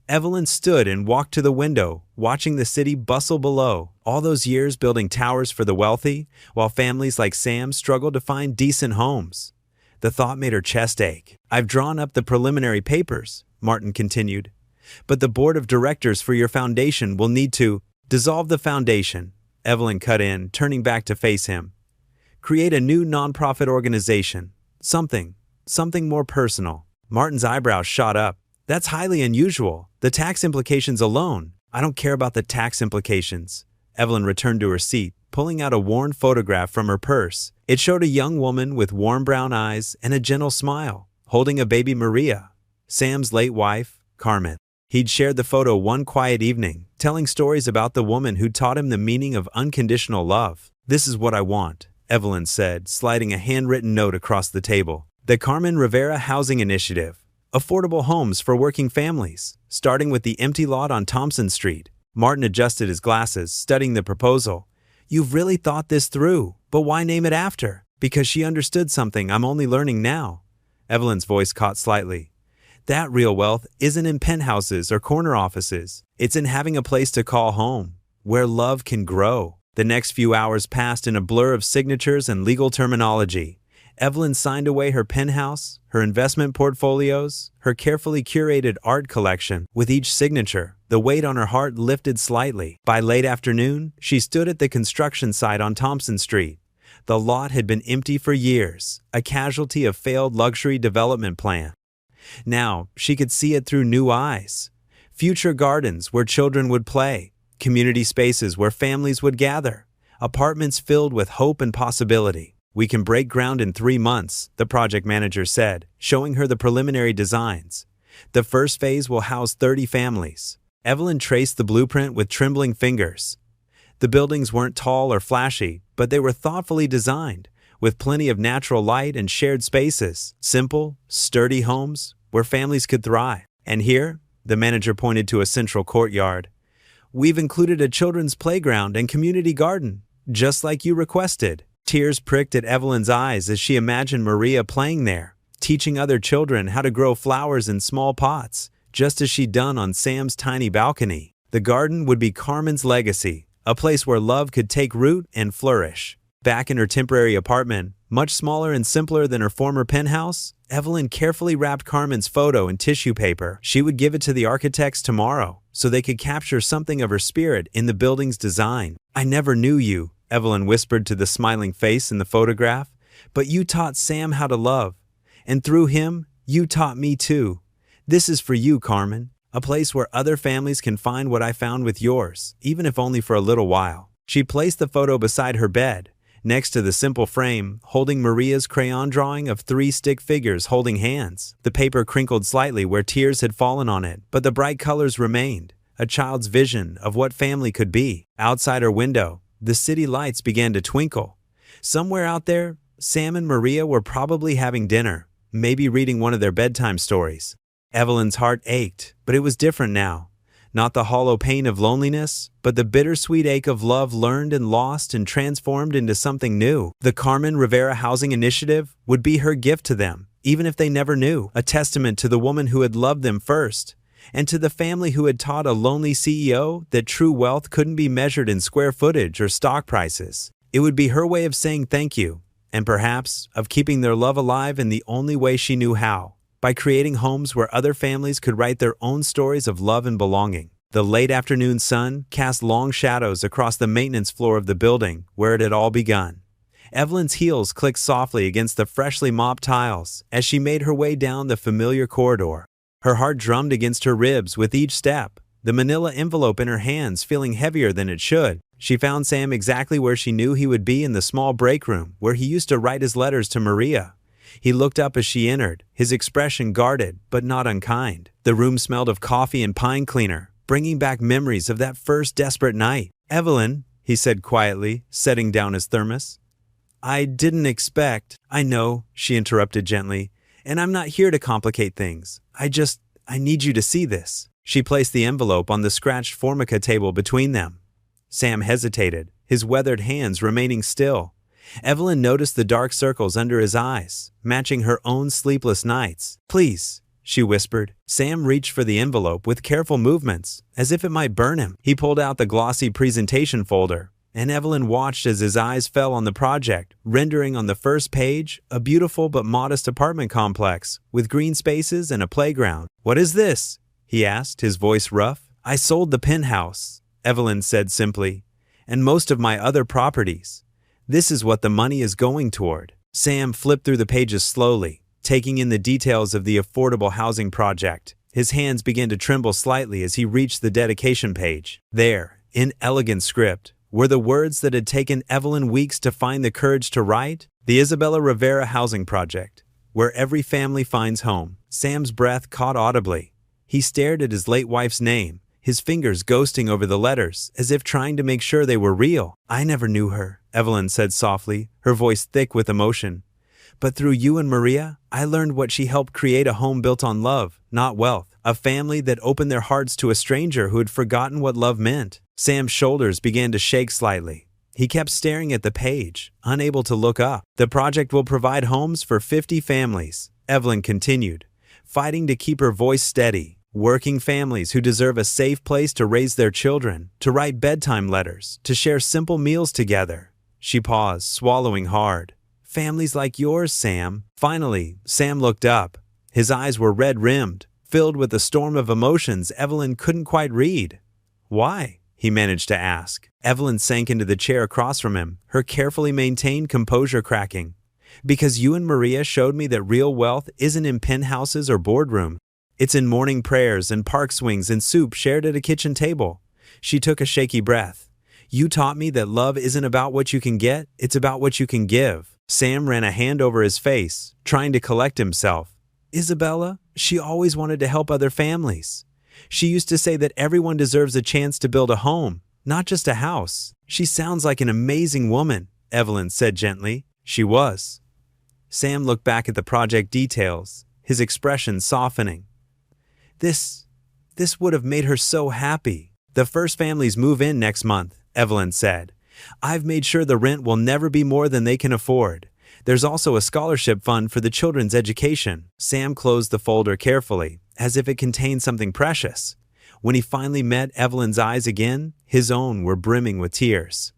Evelyn stood and walked to the window, watching the city bustle below. All those years building towers for the wealthy, while families like Sam struggled to find decent homes. The thought made her chest ache. "I've drawn up the preliminary papers," Martin continued. "But the board of directors for your foundation will need to—" "Dissolve the foundation," Evelyn cut in, turning back to face him. "Create a new nonprofit organization. Something more personal." Martin's eyebrows shot up. "That's highly unusual. The tax implications alone." "I don't care about the tax implications." Evelyn returned to her seat, pulling out a worn photograph from her purse. It showed a young woman with warm brown eyes and a gentle smile, holding a baby Maria, Sam's late wife, Carmen. He'd shared the photo one quiet evening, telling stories about the woman who taught him the meaning of unconditional love. "This is what I want," Evelyn said, sliding a handwritten note across the table. "The Carmen Rivera Housing Initiative. Affordable homes for working families, starting with the empty lot on Thompson Street." Martin adjusted his glasses, studying the proposal. "You've really thought this through, but why name it after?" "Because she understood something I'm only learning now." Evelyn's voice caught slightly. "That real wealth isn't in penthouses or corner offices. It's in having a place to call home, where love can grow." The next few hours passed in a blur of signatures and legal terminology. Evelyn signed away her penthouse, her investment portfolios, her carefully curated art collection. With each signature, the weight on her heart lifted slightly. By late afternoon, she stood at the construction site on Thompson Street. The lot had been empty for years, a casualty of failed luxury development plan. Now, she could see it through new eyes. Future gardens where children would play, community spaces where families would gather, apartments filled with hope and possibility. "We can break ground in 3 months, the project manager said, showing her the preliminary designs. "The first phase will house 30 families." Evelyn traced the blueprint with trembling fingers. The buildings weren't tall or flashy, but they were thoughtfully designed, with plenty of natural light and shared spaces. Simple, sturdy homes where families could thrive. "And here," the manager pointed to a central courtyard, "we've included a children's playground and community garden, just like you requested." Tears pricked at Evelyn's eyes as she imagined Maria playing there, teaching other children how to grow flowers in small pots, just as she'd done on Sam's tiny balcony. The garden would be Carmen's legacy, a place where love could take root and flourish. Back in her temporary apartment, much smaller and simpler than her former penthouse, Evelyn carefully wrapped Carmen's photo in tissue paper. She would give it to the architects tomorrow, so they could capture something of her spirit in the building's design. "I never knew you," Evelyn whispered to the smiling face in the photograph, "but you taught Sam how to love. And through him, you taught me too. This is for you, Carmen, a place where other families can find what I found with yours, even if only for a little while." She placed the photo beside her bed, next to the simple frame, holding Maria's crayon drawing of 3 stick figures holding hands. The paper crinkled slightly where tears had fallen on it, but the bright colors remained, a child's vision of what family could be. Outside her window, the city lights began to twinkle. Somewhere out there, Sam and Maria were probably having dinner, maybe reading one of their bedtime stories. Evelyn's heart ached, but it was different now. Not the hollow pain of loneliness, but the bittersweet ache of love learned and lost and transformed into something new. The Carmen Rivera Housing Initiative would be her gift to them, even if they never knew, a testament to the woman who had loved them first, and to the family who had taught a lonely CEO that true wealth couldn't be measured in square footage or stock prices. It would be her way of saying thank you, and perhaps of keeping their love alive in the only way she knew how, by creating homes where other families could write their own stories of love and belonging. The late afternoon sun cast long shadows across the maintenance floor of the building where it had all begun. Evelyn's heels clicked softly against the freshly mopped tiles as she made her way down the familiar corridor. Her heart drummed against her ribs with each step, the manila envelope in her hands feeling heavier than it should. She found Sam exactly where she knew he would be, in the small break room where he used to write his letters to Maria. He looked up as she entered, his expression guarded but not unkind. The room smelled of coffee and pine cleaner, bringing back memories of that first desperate night. "Evelyn," he said quietly, setting down his thermos. "I didn't expect—" "I know," she interrupted gently, "and I'm not here to complicate things. I need you to see this." She placed the envelope on the scratched formica table between them. Sam hesitated, his weathered hands remaining still. Evelyn noticed the dark circles under his eyes, matching her own sleepless nights. "Please," she whispered. Sam reached for the envelope with careful movements, as if it might burn him. He pulled out the glossy presentation folder, and Evelyn watched as his eyes fell on the project, rendering on the first page a beautiful but modest apartment complex with green spaces and a playground. "What is this?" he asked, his voice rough. "I sold the penthouse," Evelyn said simply, "and most of my other properties. This is what the money is going toward." Sam flipped through the pages slowly, taking in the details of the affordable housing project. His hands began to tremble slightly as he reached the dedication page. There, in elegant script, were the words that had taken Evelyn weeks to find the courage to write: "The Isabella Rivera Housing Project, where every family finds home." Sam's breath caught audibly. He stared at his late wife's name, his fingers ghosting over the letters, as if trying to make sure they were real. "I never knew her," Evelyn said softly, her voice thick with emotion. "But through you and Maria, I learned what she helped create: a home built on love, not wealth. A family that opened their hearts to a stranger who had forgotten what love meant." Sam's shoulders began to shake slightly. He kept staring at the page, unable to look up. "The project will provide homes for 50 families," Evelyn continued, fighting to keep her voice steady. "Working families who deserve a safe place to raise their children, to write bedtime letters, to share simple meals together." She paused, swallowing hard. "Families like yours, Sam." Finally, Sam looked up. His eyes were red-rimmed, filled with a storm of emotions Evelyn couldn't quite read. "Why?" he managed to ask. Evelyn sank into the chair across from him, her carefully maintained composure cracking. "Because you and Maria showed me that real wealth isn't in penthouses or boardrooms. It's in morning prayers and park swings and soup shared at a kitchen table." She took a shaky breath. "You taught me that love isn't about what you can get, it's about what you can give." Sam ran a hand over his face, trying to collect himself. "Isabella, she always wanted to help other families. She used to say that everyone deserves a chance to build a home, not just a house." "She sounds like an amazing woman," Evelyn said gently. She was. Sam looked back at the project details, his expression softening. This would have made her so happy." "The first families move in next month," Evelyn said. "I've made sure the rent will never be more than they can afford. There's also a scholarship fund for the children's education." Sam closed the folder carefully, as if it contained something precious. When he finally met Evelyn's eyes again, his own were brimming with tears.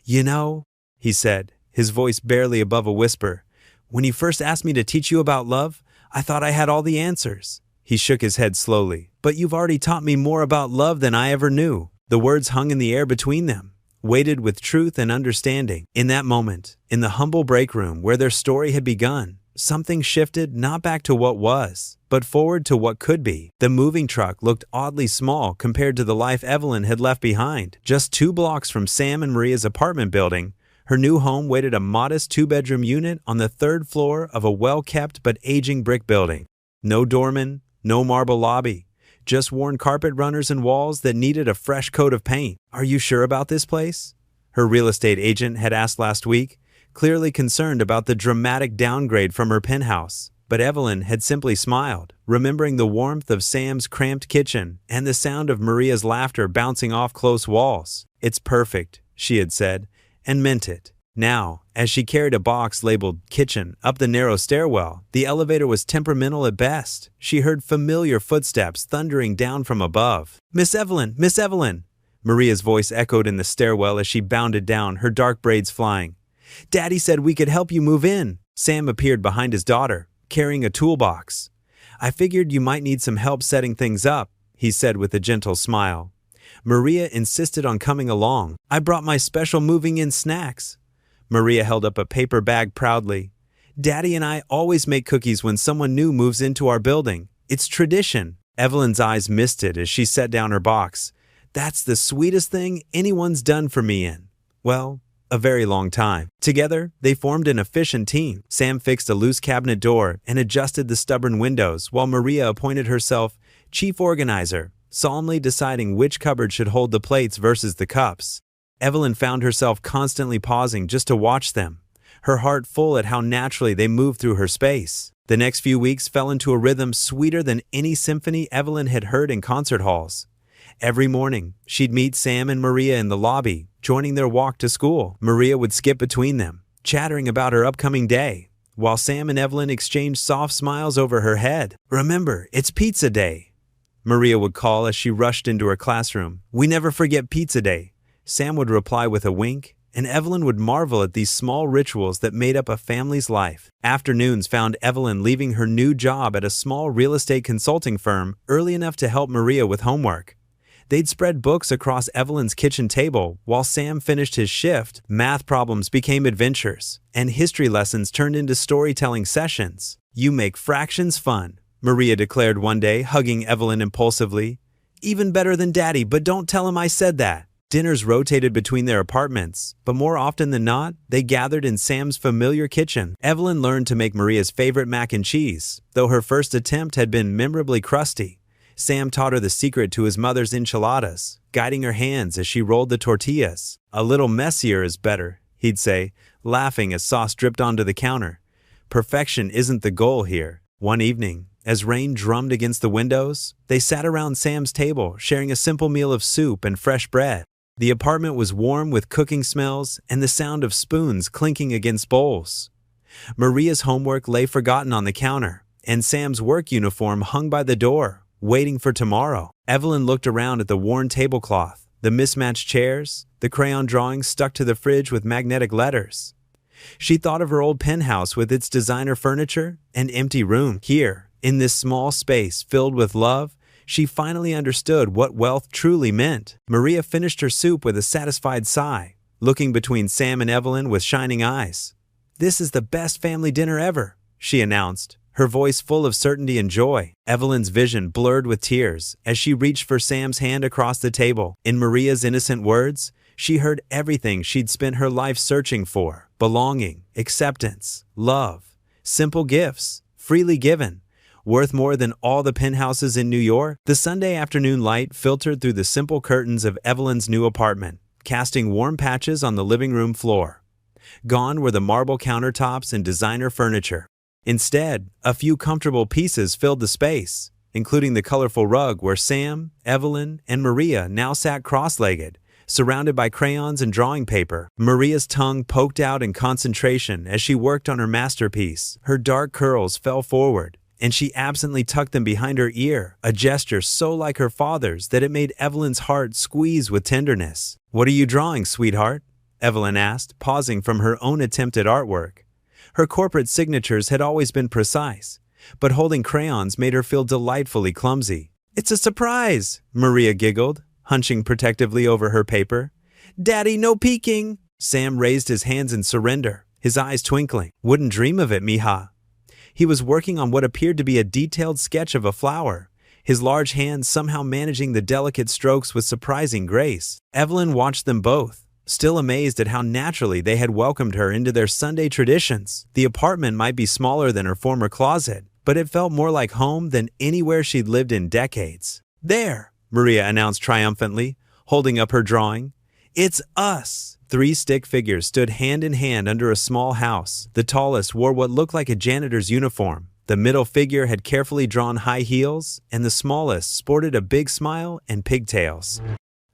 "You know," he said, his voice barely above a whisper, "when you first asked me to teach you about love, I thought I had all the answers." He shook his head slowly. "But you've already taught me more about love than I ever knew." The words hung in the air between them, weighted with truth and understanding. In that moment, in the humble break room where their story had begun, something shifted, not back to what was, but forward to what could be. The moving truck looked oddly small compared to the life Evelyn had left behind. Just 2 blocks from Sam and Maria's apartment building, her new home waited a modest 2-bedroom unit on the 3rd floor of a well-kept but aging brick building. No doorman, no marble lobby, just worn carpet runners and walls that needed a fresh coat of paint. "Are you sure about this place?" her real estate agent had asked last week, clearly concerned about the dramatic downgrade from her penthouse. But Evelyn had simply smiled, remembering the warmth of Sam's cramped kitchen and the sound of Maria's laughter bouncing off close walls. "It's perfect," she had said, and meant it. Now, as she carried a box labeled kitchen up the narrow stairwell, the elevator was temperamental at best. She heard familiar footsteps thundering down from above. "Miss Evelyn! Miss Evelyn!" Maria's voice echoed in the stairwell as she bounded down, her dark braids flying. "Daddy said we could help you move in." Sam appeared behind his daughter, carrying a toolbox. "I figured you might need some help setting things up," he said with a gentle smile. Maria insisted on coming along. "I brought my special moving-in snacks." Maria held up a paper bag proudly. "Daddy and I always make cookies when someone new moves into our building. It's tradition." Evelyn's eyes misted as she set down her box. "That's the sweetest thing anyone's done for me in, well, a very long time." Together, they formed an efficient team. Sam fixed a loose cabinet door and adjusted the stubborn windows, while Maria appointed herself chief organizer, solemnly deciding which cupboard should hold the plates versus the cups. Evelyn found herself constantly pausing just to watch them, her heart full at how naturally they moved through her space. The next few weeks fell into a rhythm sweeter than any symphony Evelyn had heard in concert halls. Every morning, she'd meet Sam and Maria in the lobby, joining their walk to school. Maria would skip between them, chattering about her upcoming day, while Sam and Evelyn exchanged soft smiles over her head. "Remember, it's pizza day," Maria would call as she rushed into her classroom. "We never forget pizza day," Sam would reply with a wink, and Evelyn would marvel at these small rituals that made up a family's life. Afternoons found Evelyn leaving her new job at a small real estate consulting firm early enough to help Maria with homework. They'd spread books across Evelyn's kitchen table while Sam finished his shift. Math problems became adventures, and history lessons turned into storytelling sessions. "You make fractions fun," Maria declared one day, hugging Evelyn impulsively. "Even better than Daddy, but don't tell him I said that." Dinners rotated between their apartments, but more often than not, they gathered in Sam's familiar kitchen. Evelyn learned to make Maria's favorite mac and cheese, though her first attempt had been memorably crusty. Sam taught her the secret to his mother's enchiladas, guiding her hands as she rolled the tortillas. "A little messier is better," he'd say, laughing as sauce dripped onto the counter. "Perfection isn't the goal here." One evening, as rain drummed against the windows, they sat around Sam's table, sharing a simple meal of soup and fresh bread. The apartment was warm with cooking smells and the sound of spoons clinking against bowls. Maria's homework lay forgotten on the counter, and Sam's work uniform hung by the door, waiting for tomorrow. Evelyn looked around at the worn tablecloth, the mismatched chairs, the crayon drawings stuck to the fridge with magnetic letters. She thought of her old penthouse with its designer furniture and empty room. Here, in this small space filled with love, she finally understood what wealth truly meant. Maria finished her soup with a satisfied sigh, looking between Sam and Evelyn with shining eyes. "This is the best family dinner ever," she announced, her voice full of certainty and joy. Evelyn's vision blurred with tears as she reached for Sam's hand across the table. In Maria's innocent words, she heard everything she'd spent her life searching for: belonging, acceptance, love, simple gifts, freely given, worth more than all the penthouses in New York. The Sunday afternoon light filtered through the simple curtains of Evelyn's new apartment, casting warm patches on the living room floor. Gone were the marble countertops and designer furniture. Instead, a few comfortable pieces filled the space, including the colorful rug where Sam, Evelyn, and Maria now sat cross-legged, surrounded by crayons and drawing paper. Maria's tongue poked out in concentration as she worked on her masterpiece. Her dark curls fell forward, and she absently tucked them behind her ear, a gesture so like her father's that it made Evelyn's heart squeeze with tenderness. "What are you drawing, sweetheart?" Evelyn asked, pausing from her own attempt at artwork. Her corporate signatures had always been precise, but holding crayons made her feel delightfully clumsy. "It's a surprise," Maria giggled, hunching protectively over her paper. "Daddy, no peeking!" Sam raised his hands in surrender, his eyes twinkling. "Wouldn't dream of it, mija." He was working on what appeared to be a detailed sketch of a flower, his large hands somehow managing the delicate strokes with surprising grace. Evelyn watched them both, still amazed at how naturally they had welcomed her into their Sunday traditions. The apartment might be smaller than her former closet, but it felt more like home than anywhere she'd lived in decades. "There," Maria announced triumphantly, holding up her drawing. "It's us!" 3 stick figures stood hand in hand under a small house. The tallest wore what looked like a janitor's uniform. The middle figure had carefully drawn high heels, and the smallest sported a big smile and pigtails.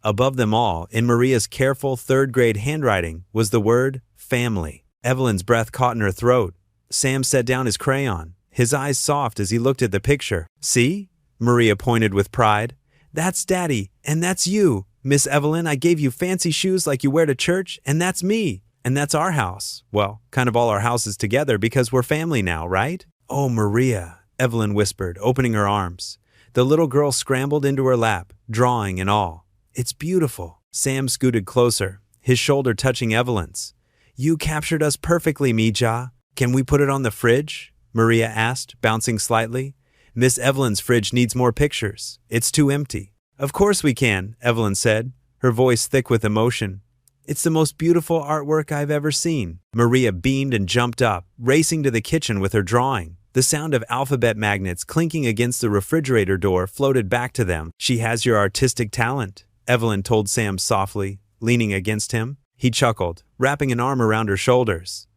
Above them all, in Maria's careful third-grade handwriting, was the word family. Evelyn's breath caught in her throat. Sam set down his crayon, his eyes soft as he looked at the picture. "See?" Maria pointed with pride. "That's Daddy, and that's you. Miss Evelyn, I gave you fancy shoes like you wear to church, and that's me. And that's our house. Well, kind of all our houses together because we're family now, right?" "Oh, Maria," Evelyn whispered, opening her arms. The little girl scrambled into her lap, drawing and all. "It's beautiful." Sam scooted closer, his shoulder touching Evelyn's. "You captured us perfectly, Mija. Can we put it on the fridge?" Maria asked, bouncing slightly. "Miss Evelyn's fridge needs more pictures. It's too empty." "Of course we can," Evelyn said, her voice thick with emotion. "It's the most beautiful artwork I've ever seen." Maria beamed and jumped up, racing to the kitchen with her drawing. The sound of alphabet magnets clinking against the refrigerator door floated back to them. "She has your artistic talent," Evelyn told Sam softly, leaning against him. He chuckled, wrapping an arm around her shoulders.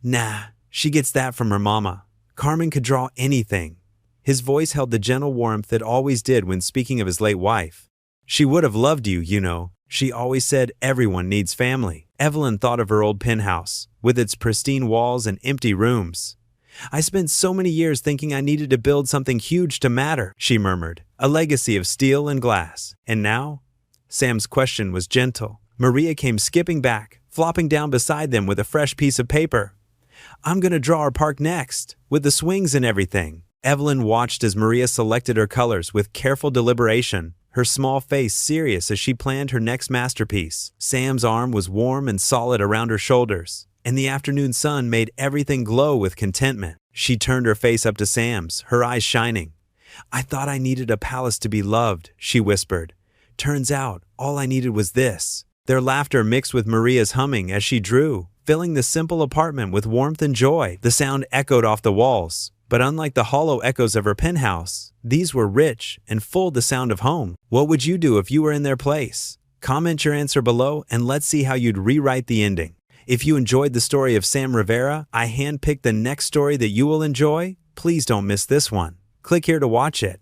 "Nah, she gets that from her mama. Carmen could draw anything." His voice held the gentle warmth it always did when speaking of his late wife. "She would have loved you, you know. She always said everyone needs family." Evelyn thought of her old penthouse, with its pristine walls and empty rooms. "I spent so many years thinking I needed to build something huge to matter," she murmured, "a legacy of steel and glass. And now?" Sam's question was gentle. Maria came skipping back, flopping down beside them with a fresh piece of paper. "I'm gonna draw our park next, with the swings and everything." Evelyn watched as Maria selected her colors with careful deliberation, her small face serious as she planned her next masterpiece. Sam's arm was warm and solid around her shoulders, and the afternoon sun made everything glow with contentment. She turned her face up to Sam's, her eyes shining. "I thought I needed a palace to be loved," she whispered. "Turns out, all I needed was this." Their laughter mixed with Maria's humming as she drew, filling the simple apartment with warmth and joy. The sound echoed off the walls. But unlike the hollow echoes of her penthouse, these were rich and full the sound of home. What would you do if you were in their place? Comment your answer below and let's see how you'd rewrite the ending. If you enjoyed the story of Sam Rivera, I handpicked the next story that you will enjoy. Please don't miss this one. Click here to watch it.